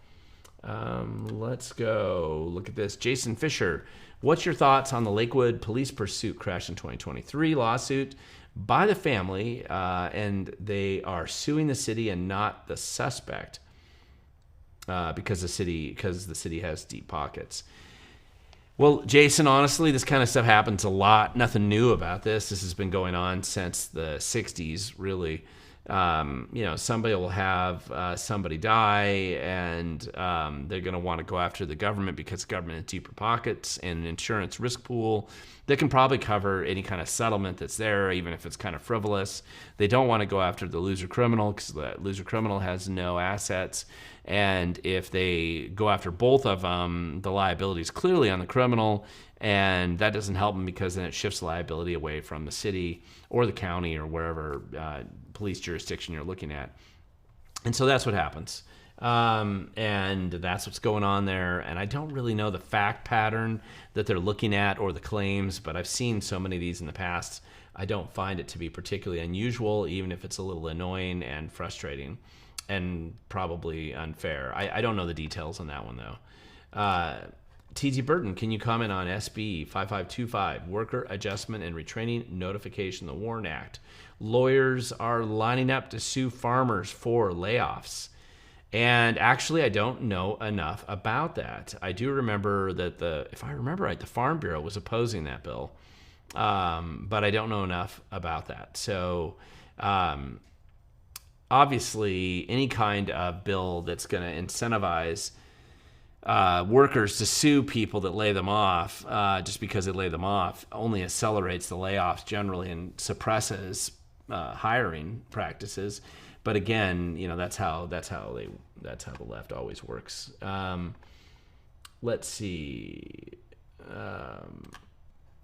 Let's go look at this. Jason Fisher, what's your thoughts on the Lakewood police pursuit crash in 2023 lawsuit by the family, and they are suing the city and not the suspect because the city has deep pockets? Well, Jason, honestly, this kind of stuff happens a lot. Nothing new about this. This has been going on since the 60s, really. somebody will have somebody die, and they're going to want to go after the government because the government has deeper pockets and an insurance risk pool that can probably cover any kind of settlement that's there, even if it's kind of frivolous. They don't want to go after the loser criminal because the loser criminal has no assets. And if they go after both of them, the liability is clearly on the criminal, and that doesn't help them because then it shifts liability away from the city or the county or wherever police jurisdiction you're looking at. And so that's what happens. And that's what's going on there. And I don't really know the fact pattern that they're looking at or the claims, but I've seen so many of these in the past. I don't find it to be particularly unusual, even if it's a little annoying and frustrating and probably unfair. I don't know the details on that one, though. T.T. Burton, can you comment on SB 5525, Worker Adjustment and Retraining Notification, the WARN Act? Lawyers are lining up to sue farmers for layoffs. And actually, I don't know enough about that. I do remember that if I remember right, the Farm Bureau was opposing that bill. But I don't know enough about that. So obviously, any kind of bill that's going to incentivize workers to sue people that lay them off just because they lay them off only accelerates the layoffs generally and suppresses hiring practices. But again, that's how the left always works. Let's see.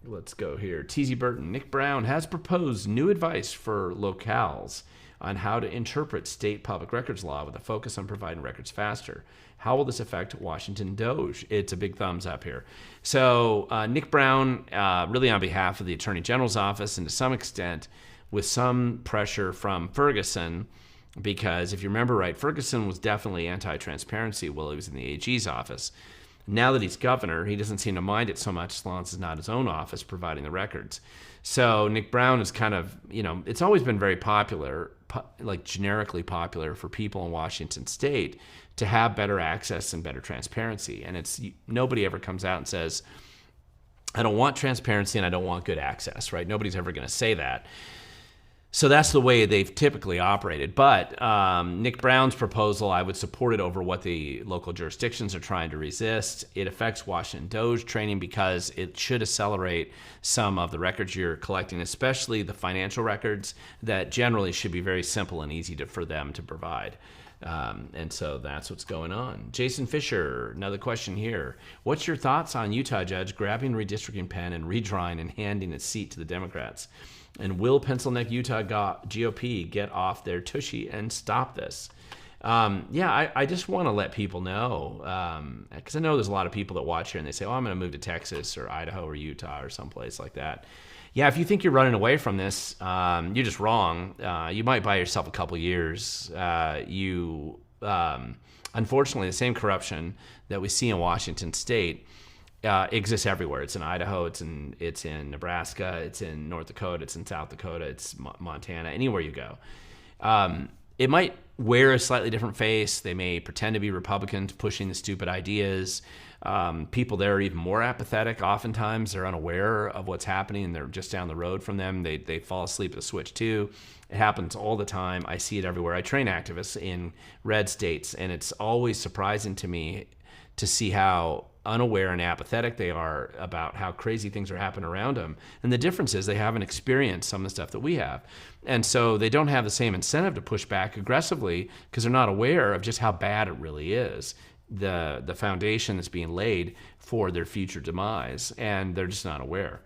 Let's go here. T.Z. Burton. Nick Brown has proposed new advice for locales on how to interpret state public records law with a focus on providing records faster. How will this affect Washington Doge? It's a big thumbs up here. So Nick Brown, really on behalf of the Attorney General's office and to some extent with some pressure from Ferguson, because if you remember right, Ferguson was definitely anti-transparency while he was in the AG's office. Now that he's governor, he doesn't seem to mind it so much as long as it's not his own office providing the records. So Nick Brown is kind of, it's always been very popular, like generically popular for people in Washington state to have better access and better transparency. And nobody ever comes out and says, I don't want transparency and I don't want good access, right? Nobody's ever going to say that. So that's the way they've typically operated. But Nick Brown's proposal, I would support it over what the local jurisdictions are trying to resist. It affects Washington Doge training because it should accelerate some of the records you're collecting, especially the financial records that generally should be very simple and easy for them to provide. And so that's what's going on. Jason Fisher, another question here. What's your thoughts on Utah judge grabbing redistricting pen and redrawing and handing its seat to the Democrats? And will Pencil Neck Utah GOP get off their tushy and stop this? I just want to let people know, because I know there's a lot of people that watch here and they say, I'm going to move to Texas or Idaho or Utah or someplace like that. Yeah, if you think you're running away from this, you're just wrong. You might buy yourself a couple years. Unfortunately, the same corruption that we see in Washington state exists everywhere. It's in Idaho, it's in Nebraska, it's in North Dakota, it's in South Dakota, it's Montana, anywhere you go. It might wear a slightly different face. They may pretend to be Republicans pushing the stupid ideas. People there are even more apathetic. Oftentimes they're unaware of what's happening and they're just down the road from them. They fall asleep at the switch too. It happens all the time. I see it everywhere. I train activists in red states, and it's always surprising to me to see how unaware and apathetic they are about how crazy things are happening around them. And the difference is they haven't experienced some of the stuff that we have. And so they don't have the same incentive to push back aggressively because they're not aware of just how bad it really is, the foundation that's being laid for their future demise, and they're just not aware.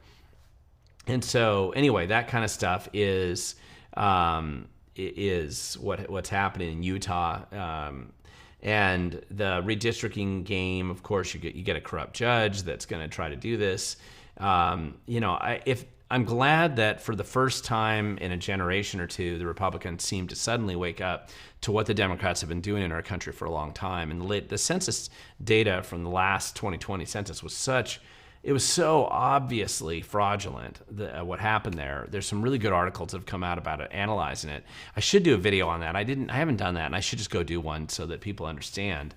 And so anyway, that kind of stuff is what's happening in Utah. And the redistricting game, of course, you get a corrupt judge that's going to try to do this. I'm glad that for the first time in a generation or two, the Republicans seem to suddenly wake up to what the Democrats have been doing in our country for a long time. And the census data from the last 2020 census was so obviously fraudulent, what happened there. There's some really good articles that have come out about it, analyzing it. I should do a video on that. I haven't done that, and I should just go do one so that people understand.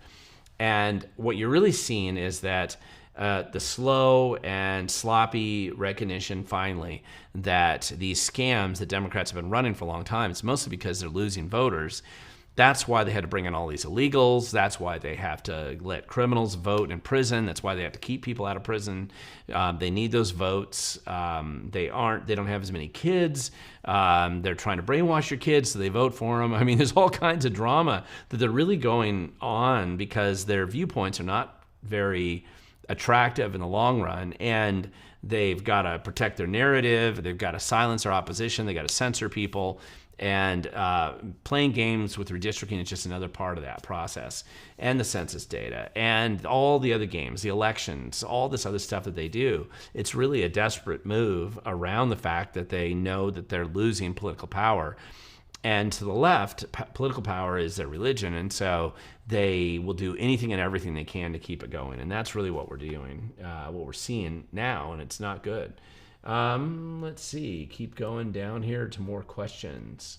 And what you're really seeing is that the slow and sloppy recognition finally that these scams that Democrats have been running for a long time, it's mostly because they're losing voters. That's why they had to bring in all these illegals. That's why they have to let criminals vote in prison. That's why they have to keep people out of prison. They need those votes. They don't have as many kids. They're trying to brainwash your kids so they vote for them. I mean, there's all kinds of drama that they're really going on because their viewpoints are not very attractive in the long run, and they've got to protect their narrative. They've got to silence their opposition. They got to censor people. And playing games with redistricting is just another part of that process, and the census data and all the other games, the elections, all this other stuff that they do. It's really a desperate move around the fact that they know that they're losing political power. And to the left, political power is their religion, and so they will do anything and everything they can to keep it going. And that's really what we're doing, what we're seeing now, and it's not good. Let's see. Keep going down here to more questions.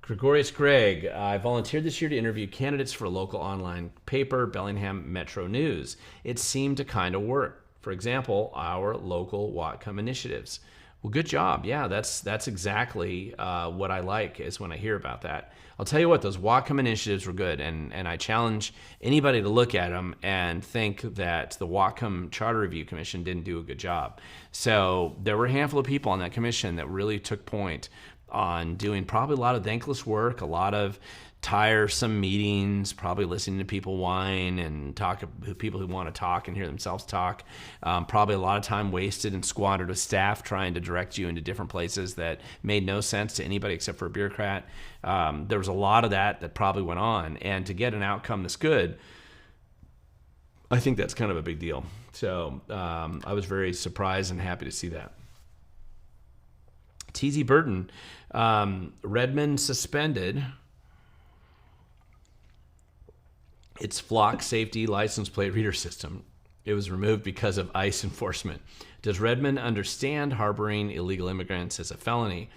Gregorius Greg, I volunteered this year to interview candidates for a local online paper, Bellingham Metro News. It seemed to kind of work. For example, our local Whatcom initiatives. Well, good job. Yeah, that's exactly what I like is when I hear about that. I'll tell you what, those Whatcom initiatives were good, and I challenge anybody to look at them and think that the Whatcom Charter Review Commission didn't do a good job. So there were a handful of people on that commission that really took point on doing probably a lot of thankless work, a lot of tiresome meetings, probably listening to people whine and talk to people who want to talk and hear themselves talk. Probably a lot of time wasted and squandered with staff trying to direct you into different places that made no sense to anybody except for a bureaucrat. There was a lot of that probably went on. And to get an outcome that's good, I think that's kind of a big deal. So I was very surprised and happy to see that. TZ Burton, Redmond suspended its flock safety license plate reader system. It was removed because of ICE enforcement. Does Redmond understand harboring illegal immigrants as a felony?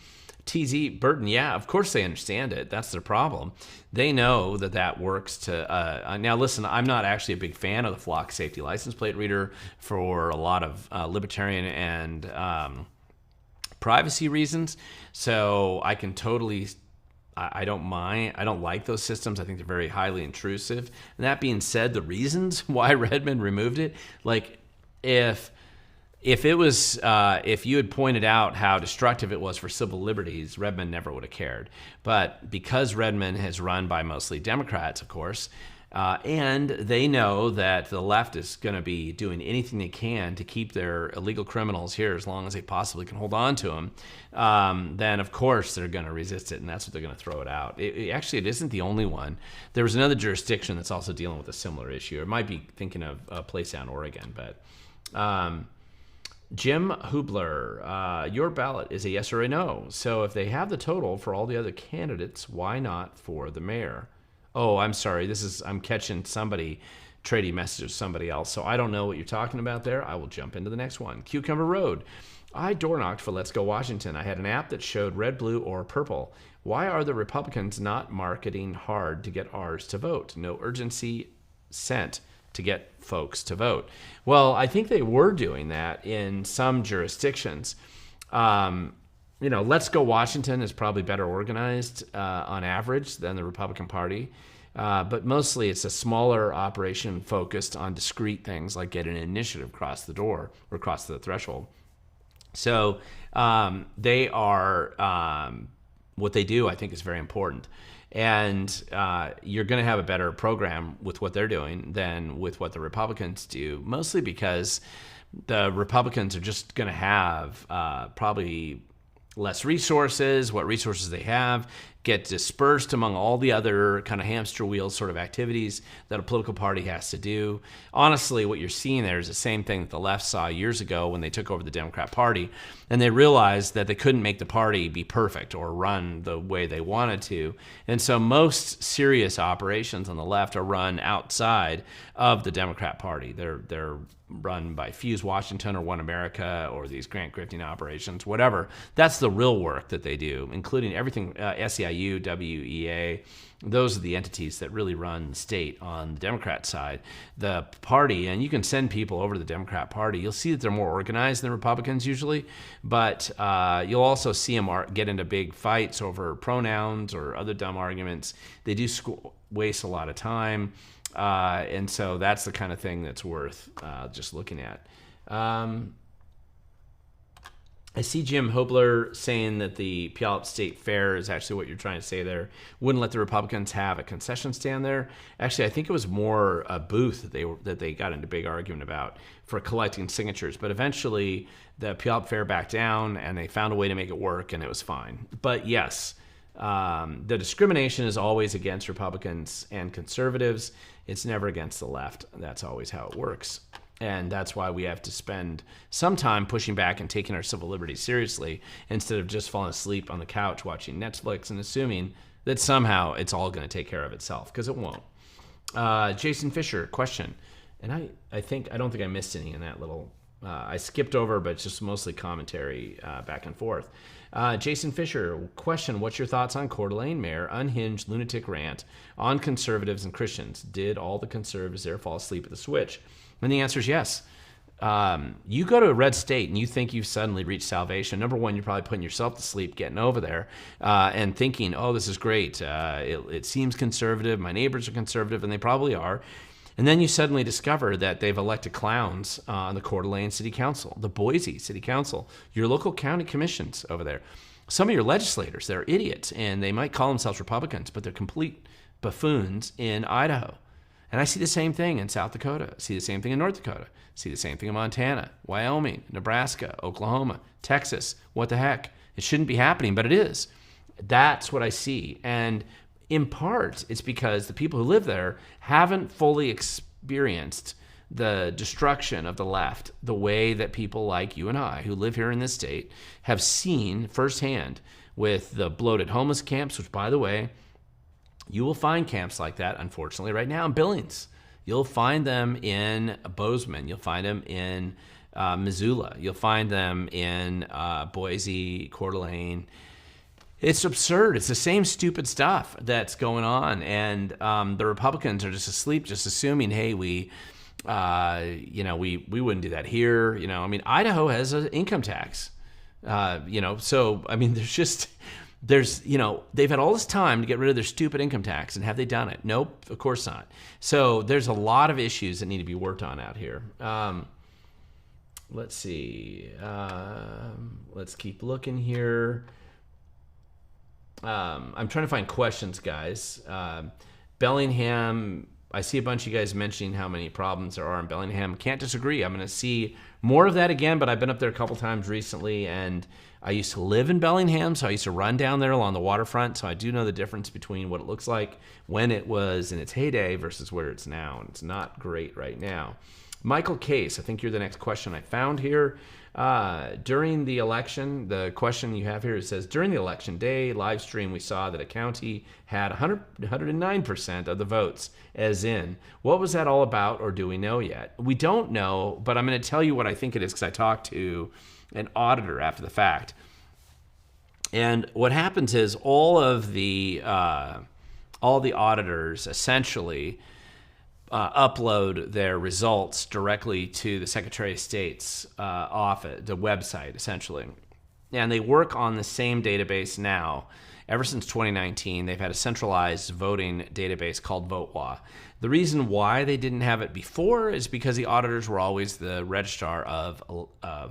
TZ Burton, yeah, of course they understand it. That's their problem. They know that works to... now, listen, I'm not actually a big fan of the flock safety license plate reader for a lot of libertarian and privacy reasons. So I can totally... I don't mind. I don't like those systems. I think they're very highly intrusive. And that being said, the reasons why Redmond removed it, like if it was, if you had pointed out how destructive it was for civil liberties, Redmond never would have cared. But because Redmond is run by mostly Democrats, of course, and they know that the left is going to be doing anything they can to keep their illegal criminals here as long as they possibly can hold on to them, then of course they're going to resist it, and that's what they're going to throw it out. Actually, it isn't the only one. There was another jurisdiction that's also dealing with a similar issue. It might be thinking of a place down in Oregon, but... Jim Hubler, your ballot is a yes or a no. So if they have the total for all the other candidates, why not for the mayor? Oh, I'm sorry. I'm catching somebody trading messages with somebody else, so I don't know what you're talking about there. I will jump into the next one. Cucumber Road. I door knocked for Let's Go Washington. I had an app that showed red, blue, or purple. Why are the Republicans not marketing hard to get ours to vote? No urgency sent to get folks to vote. Well, I think they were doing that in some jurisdictions. Let's Go Washington is probably better organized on average than the Republican Party. But mostly it's a smaller operation focused on discrete things like getting an initiative across the door or across the threshold. So they are, what they do, I think, is very important. And you're going to have a better program with what they're doing than with what the Republicans do, mostly because the Republicans are just going to have probably less resources. What resources they have get dispersed among all the other kind of hamster wheel sort of activities that a political party has to do. Honestly, what you're seeing there is the same thing that the left saw years ago when they took over the Democrat Party, and they realized that they couldn't make the party be perfect or run the way they wanted to. And so most serious operations on the left are run outside of the Democrat Party. They're run by Fuse Washington or One America or these grant grifting operations, whatever. That's the real work that they do, including everything, SEIU, WEA. Those are the entities that really run the state on the Democrat side. The party, and you can send people over to the Democrat Party, you'll see that they're more organized than Republicans usually, but you'll also see them get into big fights over pronouns or other dumb arguments. They do waste a lot of time. And so that's the kind of thing that's worth just looking at. I see Jim Hobler saying that the Puyallup State Fair is actually what you're trying to say there. Wouldn't let the Republicans have a concession stand there. Actually, I think it was more a booth that they got into big argument about for collecting signatures. But eventually, the Puyallup Fair backed down, and they found a way to make it work, and it was fine. But yes, the discrimination is always against Republicans and conservatives. It's never against the left. That's always how it works. And that's why we have to spend some time pushing back and taking our civil liberties seriously instead of just falling asleep on the couch watching Netflix and assuming that somehow it's all going to take care of itself, because it won't. Jason Fisher, question. And I don't think I missed any in that little, I skipped over, but it's just mostly commentary back and forth. Jason Fisher, question, what's your thoughts on Coeur d'Alene Mayor unhinged lunatic rant on conservatives and Christians? Did all the conservatives there fall asleep at the switch? And the answer is yes. You go to a red state and you think you've suddenly reached salvation. Number one, you're probably putting yourself to sleep getting over there and thinking, oh, this is great. It seems conservative. My neighbors are conservative, and they probably are. And then you suddenly discover that they've elected clowns on the Coeur d'Alene City Council, the Boise City Council, your local county commissions over there. Some of your legislators, they're idiots, and they might call themselves Republicans, but they're complete buffoons in Idaho. And I see the same thing in South Dakota. I see the same thing in North Dakota. I see the same thing in Montana, Wyoming, Nebraska, Oklahoma, Texas. What the heck? It shouldn't be happening, but it is. That's what I see. And in part, it's because the people who live there haven't fully experienced the destruction of the left the way that people like you and I, who live here in this state, have seen firsthand with the bloated homeless camps, which, by the way, you will find camps like that, unfortunately, right now in Billings. You'll find them in Bozeman. You'll find them in Missoula. You'll find them in Boise, Coeur d'Alene. It's absurd. It's the same stupid stuff that's going on. And the Republicans are just asleep, just assuming, hey, we wouldn't do that here. Idaho has an income tax. So, they've had all this time to get rid of their stupid income tax, and have they done it? Nope, of course not. So there's a lot of issues that need to be worked on out here. Let's see. Let's keep looking here. I'm trying to find questions, guys. Bellingham, I see a bunch of you guys mentioning how many problems there are in Bellingham. Can't disagree. I'm going to see more of that again, but I've been up there a couple times recently, and I used to live in Bellingham, so I used to run down there along the waterfront, so I do know the difference between what it looks like when it was in its heyday versus where it's now, and it's not great right now. Michael Case, I think you're the next question I found here. During the election, the question you have here, it says, during the election day live stream, we saw that a county had 109% of the votes, as in, what was that all about, or do we know yet? We don't know, but I'm going to tell you what I think it is, because I talked to an auditor after the fact. And what happens is all the auditors essentially upload their results directly to the Secretary of State's office, the website, essentially. And they work on the same database now. Ever since 2019, they've had a centralized voting database called VoteWa. The reason why they didn't have it before is because the auditors were always the registrar of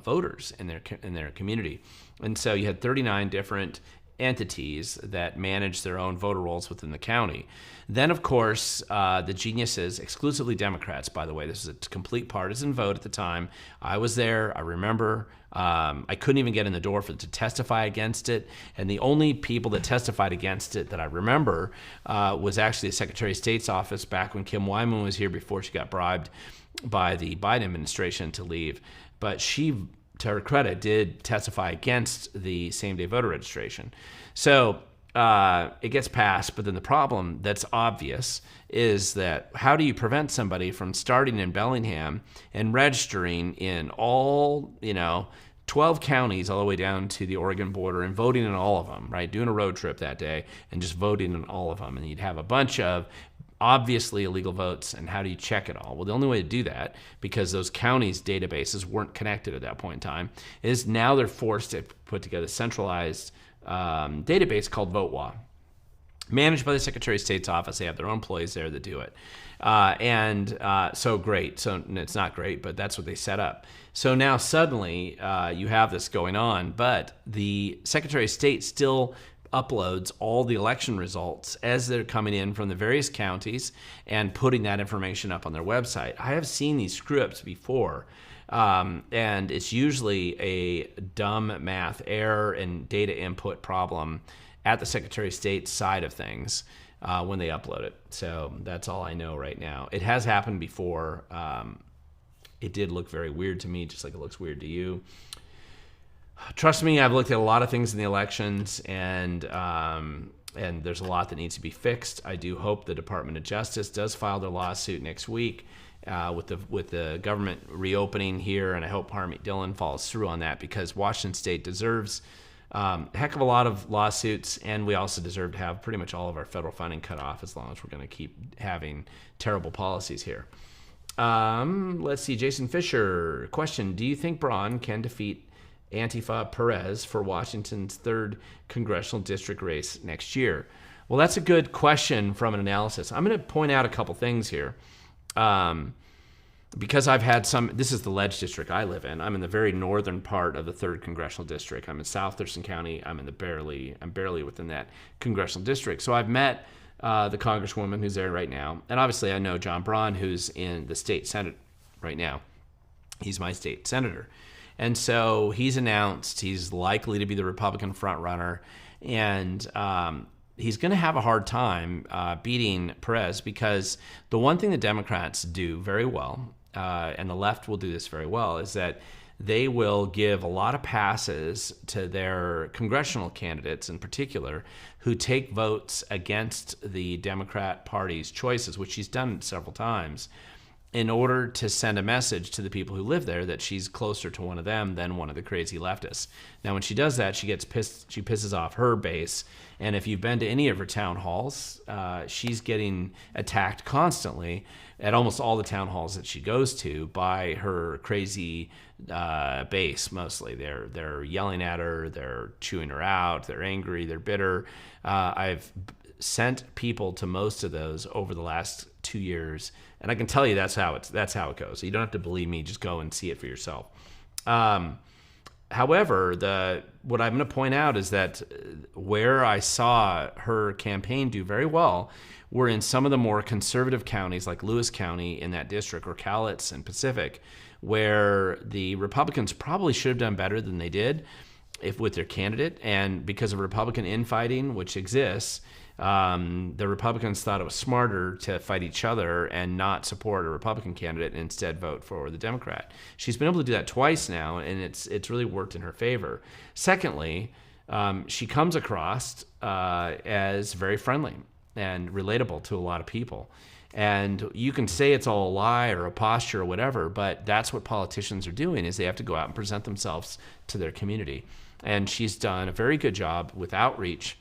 voters in their community. And so you had 39 different entities that manage their own voter rolls within the county. Then, of course, the geniuses, exclusively Democrats, by the way, this is a complete partisan vote at the time. I was there. I remember. I couldn't even get in the door to testify against it. And the only people that testified against it that I remember was actually the Secretary of State's office back when Kim Wyman was here, before she got bribed by the Biden administration to leave. But she, to her credit, did testify against the same-day voter registration. So it gets passed. But then the problem that's obvious is that how do you prevent somebody from starting in Bellingham and registering in all, 12 counties all the way down to the Oregon border and voting in all of them, right? Doing a road trip that day and just voting in all of them. And you'd have a bunch of obviously illegal votes, and how do you check it all? Well, the only way to do that, because those counties' databases weren't connected at that point in time, is now they're forced to put together a centralized database called VoteWa, managed by the Secretary of State's office. They have their own employees there that do it. So great. So it's not great, but that's what they set up. So now suddenly you have this going on, but the Secretary of State still uploads all the election results as they're coming in from the various counties and putting that information up on their website. I have seen these screw-ups before, and it's usually a dumb math error and data input problem at the Secretary of State's side of things when they upload it. So that's all I know right now. It has happened before. It did look very weird to me, just like it looks weird to you. Trust me, I've looked at a lot of things in the elections, and there's a lot that needs to be fixed. I do hope the Department of Justice does file their lawsuit next week with the government reopening here, and I hope Harmeet Dillon follows through on that, because Washington State deserves a heck of a lot of lawsuits, and we also deserve to have pretty much all of our federal funding cut off as long as we're going to keep having terrible policies here. Let's see, Jason Fisher, question, do you think Braun can defeat Antifa Perez for Washington's 3rd congressional district race next year? Well, that's a good question from an analysis. I'm going to point out a couple things here. Because I've had this is the Ledge district I live in. I'm in the very northern part of the 3rd congressional district. I'm in South Thurston County. I'm barely within that congressional district. So I've met the congresswoman who's there right now. And obviously I know John Braun, who's in the state Senate right now. He's my state senator. And so he's announced he's likely to be the Republican frontrunner, and he's going to have a hard time beating Perez, because the one thing the Democrats do very well, and the left will do this very well, is that they will give a lot of passes to their congressional candidates in particular who take votes against the Democrat Party's choices, which she's done several times, in order to send a message to the people who live there that she's closer to one of them than one of the crazy leftists. Now, when she does that, she gets pissed. She pisses off her base. And if you've been to any of her town halls, she's getting attacked constantly at almost all the town halls that she goes to by her crazy base. Mostly, they're yelling at her, they're chewing her out, they're angry, they're bitter. I've sent people to most of those over the last 2 years, and I can tell you that's how it goes. So you don't have to believe me; just go and see it for yourself. However, what I'm going to point out is that where I saw her campaign do very well were in some of the more conservative counties, like Lewis County in that district, or Cowlitz and Pacific, where the Republicans probably should have done better than they did with their candidate. And because of Republican infighting, which exists, the Republicans thought it was smarter to fight each other and not support a Republican candidate and instead vote for the Democrat. She's been able to do that twice now, and it's really worked in her favor. Secondly, she comes across as very friendly and relatable to a lot of people. And you can say it's all a lie or a posture or whatever, but that's what politicians are doing, is they have to go out and present themselves to their community. And she's done a very good job with outreach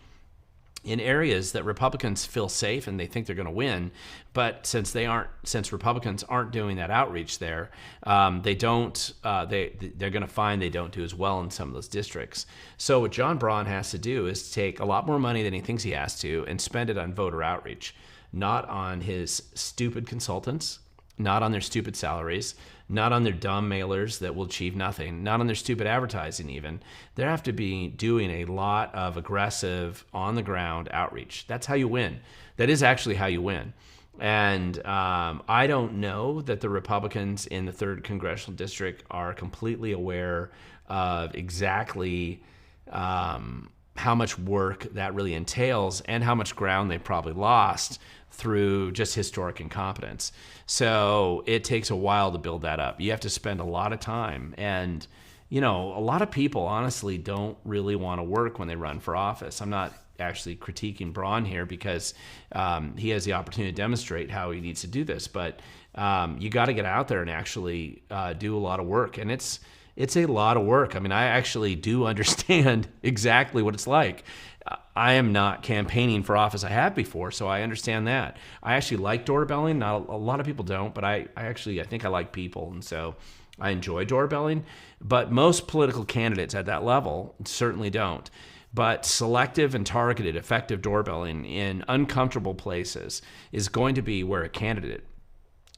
in areas that Republicans feel safe and they think they're going to win, but since Republicans aren't doing that outreach there, they're going to find they don't do as well in some of those districts. So what John Braun has to do is take a lot more money than he thinks he has to and spend it on voter outreach, not on his stupid consultants, not on their stupid salaries, not on their dumb mailers that will achieve nothing, not on their stupid advertising even. They have to be doing a lot of aggressive, on-the-ground outreach. That's how you win. That is actually how you win. And I don't know that the Republicans in the 3rd Congressional District are completely aware of exactly how much work that really entails and how much ground they probably lost through just historic incompetence. So it takes a while to build that up. You have to spend a lot of time. And, a lot of people honestly don't really want to work when they run for office. I'm not actually critiquing Braun here because he has the opportunity to demonstrate how he needs to do this. But you got to get out there and actually do a lot of work. And it's a lot of work. I mean, I actually do understand exactly what it's like. I am not campaigning for office. I have before, so I understand that. I actually like doorbelling. Not a lot of people don't, but I think I like people, and so I enjoy doorbelling. But most political candidates at that level certainly don't. But selective and targeted, effective doorbelling in uncomfortable places is going to be where a candidate,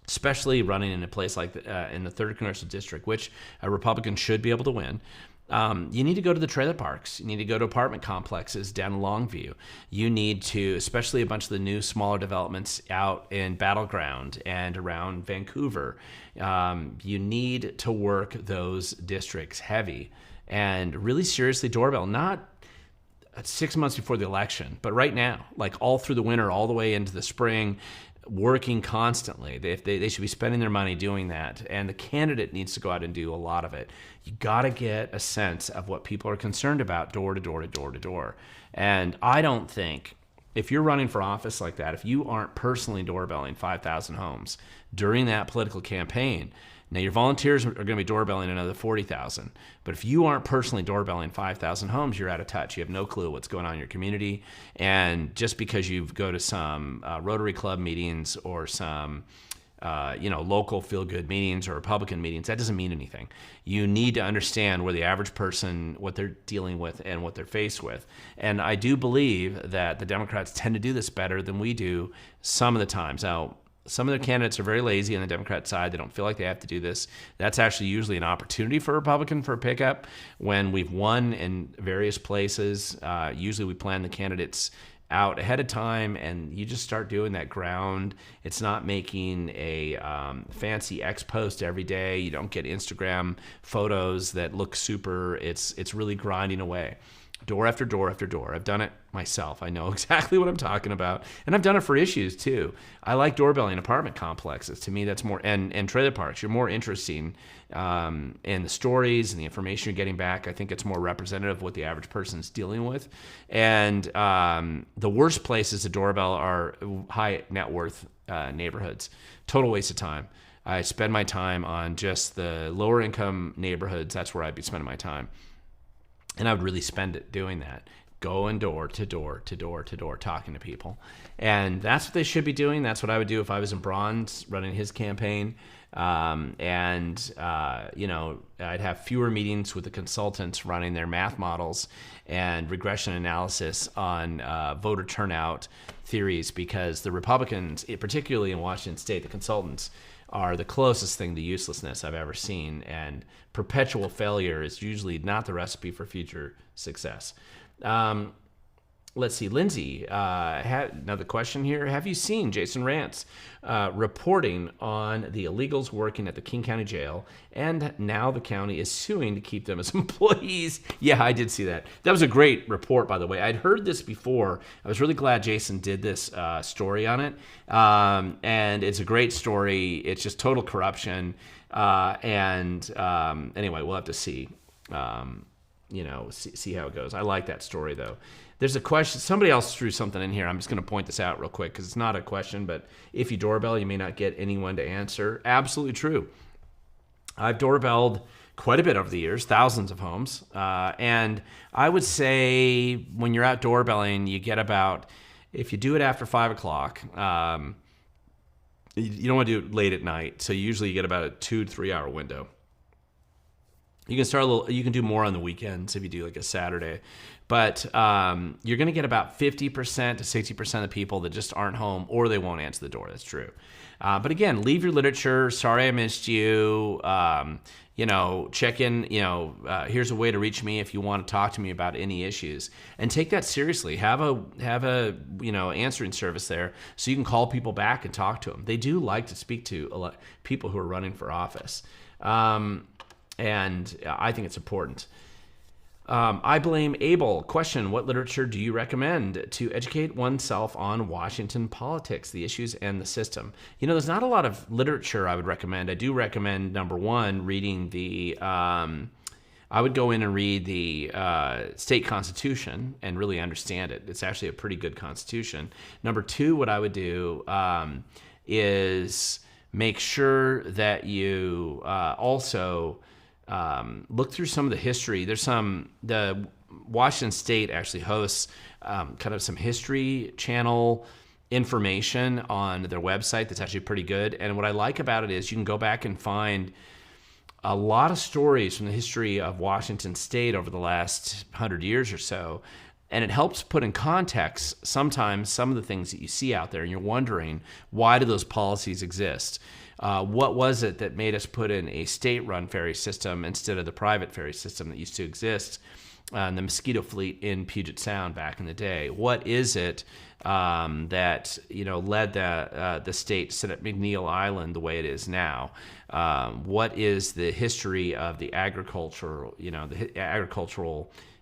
especially running in a place like in the 3rd Congressional District, which a Republican should be able to win, you need to go to the trailer parks. You need to go to apartment complexes down in Longview. You need to, especially a bunch of the new smaller developments out in Battleground and around Vancouver, you need to work those districts heavy and really seriously doorbell, not 6 months before the election, but right now, like all through the winter, all the way into the spring, working constantly. They should be spending their money doing that, and the candidate needs to go out and do a lot of it. You got to get a sense of what people are concerned about door to door to door to door. And I don't think, if you're running for office like that, if you aren't personally doorbelling 5,000 homes during that political campaign, now your volunteers are going to be doorbelling another 40,000, but if you aren't personally doorbelling 5,000 homes, you're out of touch. You have no clue what's going on in your community. And just because you go to some Rotary Club meetings or some local feel-good meetings or Republican meetings, that doesn't mean anything. You need to understand where the average person, what they're dealing with and what they're faced with. And I do believe that the Democrats tend to do this better than we do some of the times. Now, some of their candidates are very lazy on the Democrat side. They don't feel like they have to do this. That's actually usually an opportunity for a Republican for a pickup. When we've won in various places, usually we plan the candidates out ahead of time, and you just start doing that ground. It's not making a fancy X post every day. You don't get Instagram photos that look super. It's really grinding away. Door after door after door. I've done it myself. I know exactly what I'm talking about. And I've done it for issues too. I like doorbelling apartment complexes. To me, that's more, and trailer parks. You're more interesting in the stories and the information you're getting back. I think it's more representative of what the average person is dealing with. And the worst places to doorbell are high net worth neighborhoods. Total waste of time. I spend my time on just the lower income neighborhoods. That's where I'd be spending my time. And I would really spend it doing that, going door to door to door to door, talking to people. And that's what they should be doing. That's what I would do if I was in Braun's running his campaign. I'd have fewer meetings with the consultants running their math models and regression analysis on voter turnout theories, because the Republicans, particularly in Washington State, the consultants, are the closest thing to uselessness I've ever seen, and perpetual failure is usually not the recipe for future success. Let's see, Lindsay, another question here. Have you seen Jason Rantz reporting on the illegals working at the King County Jail, and now the county is suing to keep them as employees? Yeah, I did see that. That was a great report, by the way. I'd heard this before. I was really glad Jason did this story on it, and it's a great story. It's just total corruption, anyway, we'll have to see. See how it goes. I like that story, though. There's a question. Somebody else threw something in here. I'm just going to point this out real quick because it's not a question, but if you doorbell, you may not get anyone to answer. Absolutely true. I've doorbelled quite a bit over the years, thousands of homes. And I would say when you're out doorbelling, you get about, if you do it after 5 o'clock, you don't want to do it late at night. So usually you get about a 2 to 3 hour window. You can start you can do more on the weekends if you do like a Saturday, but you're going to get about 50% to 60% of the people that just aren't home, or they won't answer the door. That's true. But again, leave your literature. Sorry I missed you. Check in. Here's a way to reach me if you want to talk to me about any issues, and take that seriously. Have a answering service there so you can call people back and talk to them. They do like to speak to a lot people who are running for office. And I think it's important. I blame Abel. Question: what literature do you recommend to educate oneself on Washington politics, the issues, and the system? There's not a lot of literature I would recommend. I do recommend, number one, reading the I would go in and read the state constitution and really understand it. It's actually a pretty good constitution. Number two, what I would do is make sure that you also look through some of the history. The Washington State actually hosts kind of some History Channel information on their website that's actually pretty good. And what I like about it is you can go back and find a lot of stories from the history of Washington State over the last 100 years or so. And it helps put in context sometimes some of the things that you see out there, and you're wondering, why do those policies exist? What was it that made us put in a state-run ferry system instead of the private ferry system that used to exist in the Mosquito Fleet in Puget Sound back in the day? What is it that led the state to set up McNeil Island the way it is now? What is the history of the agricultural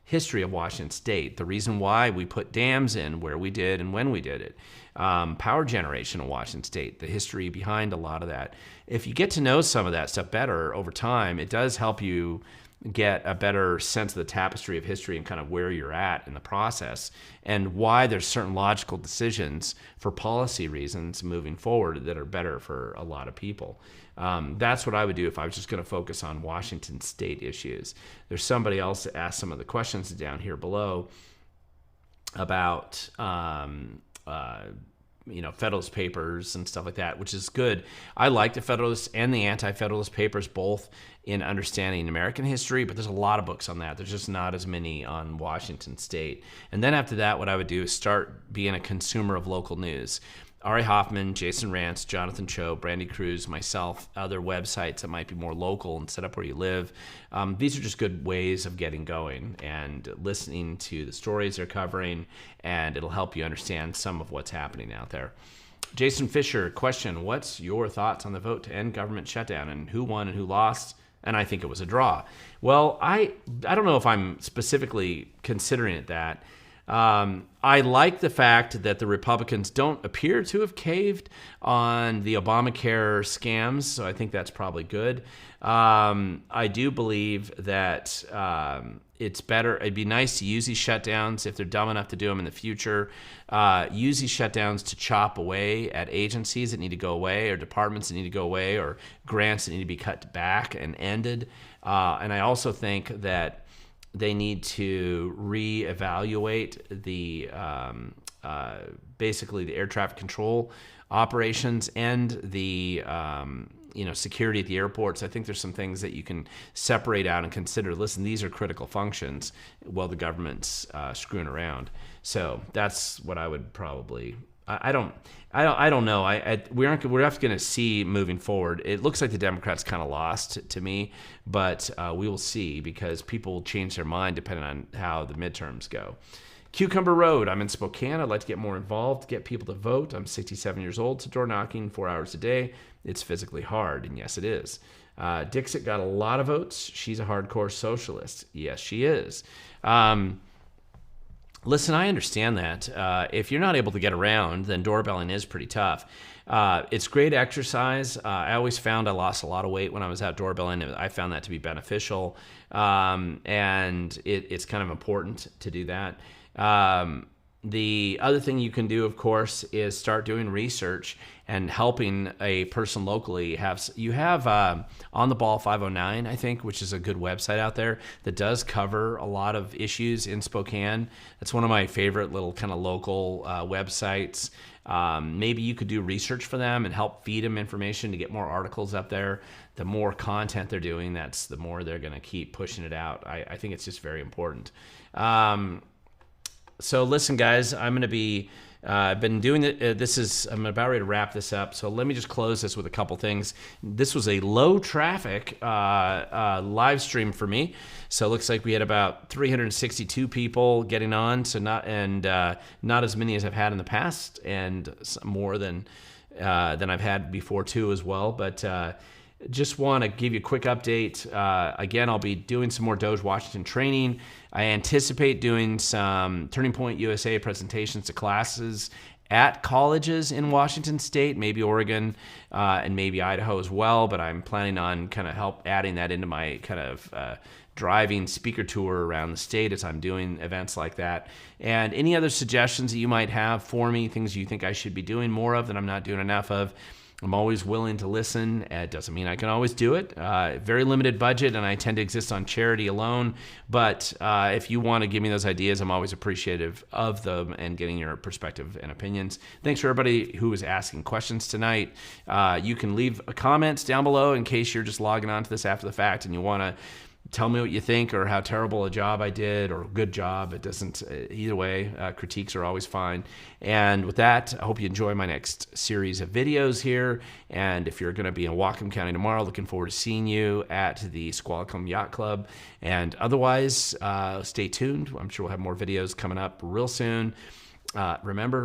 history of Washington State, the reason why we put dams in where we did and when we did it, power generation in Washington State, the history behind a lot of that. If you get to know some of that stuff better over time, it does help you get a better sense of the tapestry of history and kind of where you're at in the process and why there's certain logical decisions for policy reasons moving forward that are better for a lot of people. That's what I would do if I was just going to focus on Washington State issues. There's somebody else that asked some of the questions down here below about Federalist Papers and stuff like that, which is good. I like the Federalist and the Anti-Federalist Papers both in understanding American history, but there's a lot of books on that. There's just not as many on Washington State. And then after that, what I would do is start being a consumer of local news. Ari Hoffman, Jason Rance, Jonathan Cho, Brandy Cruz, myself, other websites that might be more local and set up where you live. These are just good ways of getting going and listening to the stories they're covering, and it'll help you understand some of what's happening out there. Jason Fisher, question, what's your thoughts on the vote to end government shutdown and who won and who lost? And I think it was a draw. Well, I don't know if I'm specifically considering it that. I like the fact that the Republicans don't appear to have caved on the Obamacare scams, so I think that's probably good. I do believe that it's better. It'd be nice to use these shutdowns if they're dumb enough to do them in the future. Use these shutdowns to chop away at agencies that need to go away, or departments that need to go away, or grants that need to be cut back and ended. And I also think that they need to reevaluate the basically the air traffic control operations and the security at the airports. I think there's some things that you can separate out and consider. Listen, these are critical functions while the government's screwing around. So that's what I would probably. I don't know. We're not going to see moving forward. It looks like the Democrats kind of lost to me, but we will see because people will change their mind depending on how the midterms go. Cucumber Road. I'm in Spokane. I'd like to get more involved, get people to vote. I'm 67 years old, so door knocking 4 hours a day. It's physically hard, and yes, it is. Dixit got a lot of votes. She's a hardcore socialist. Yes, she is. Listen, I understand that. If you're not able to get around, then doorbelling is pretty tough. It's great exercise. I always found I lost a lot of weight when I was out doorbelling. I found that to be beneficial, and it's kind of important to do that. The other thing you can do, of course, is start doing research and helping a person locally. You have On the Ball 509, I think, which is a good website out there that does cover a lot of issues in Spokane. That's one of my favorite little kind of local websites. Maybe you could do research for them and help feed them information to get more articles up there. The more content they're doing, the more they're going to keep pushing it out. I think it's just very important. So listen, guys, I'm going to be, I've been doing it. I'm about ready to wrap this up. So let me just close this with a couple things. This was a low traffic live stream for me. So it looks like we had about 362 people getting on. So not as many as I've had in the past, and more than I've had before too as well. But just want to give you a quick update. Again, I'll be doing some more Doge Washington training. I anticipate doing some Turning Point USA presentations to classes at colleges in Washington State, maybe Oregon, and maybe Idaho as well. But I'm planning on kind of adding that into my kind of driving speaker tour around the state as I'm doing events like that. And any other suggestions that you might have for me, things you think I should be doing more of that I'm not doing enough of, I'm always willing to listen. It doesn't mean I can always do it. Very limited budget, and I tend to exist on charity alone. But if you want to give me those ideas, I'm always appreciative of them and getting your perspective and opinions. Thanks for everybody who was asking questions tonight. You can leave comments down below in case you're just logging on to this after the fact and you want to tell me what you think or how terrible a job I did or a good job. It doesn't, either way, critiques are always fine. And with that, I hope you enjoy my next series of videos here. And if you're going to be in Whatcom County tomorrow, looking forward to seeing you at the Squalicum Yacht Club. And otherwise, stay tuned. I'm sure we'll have more videos coming up real soon. Remember,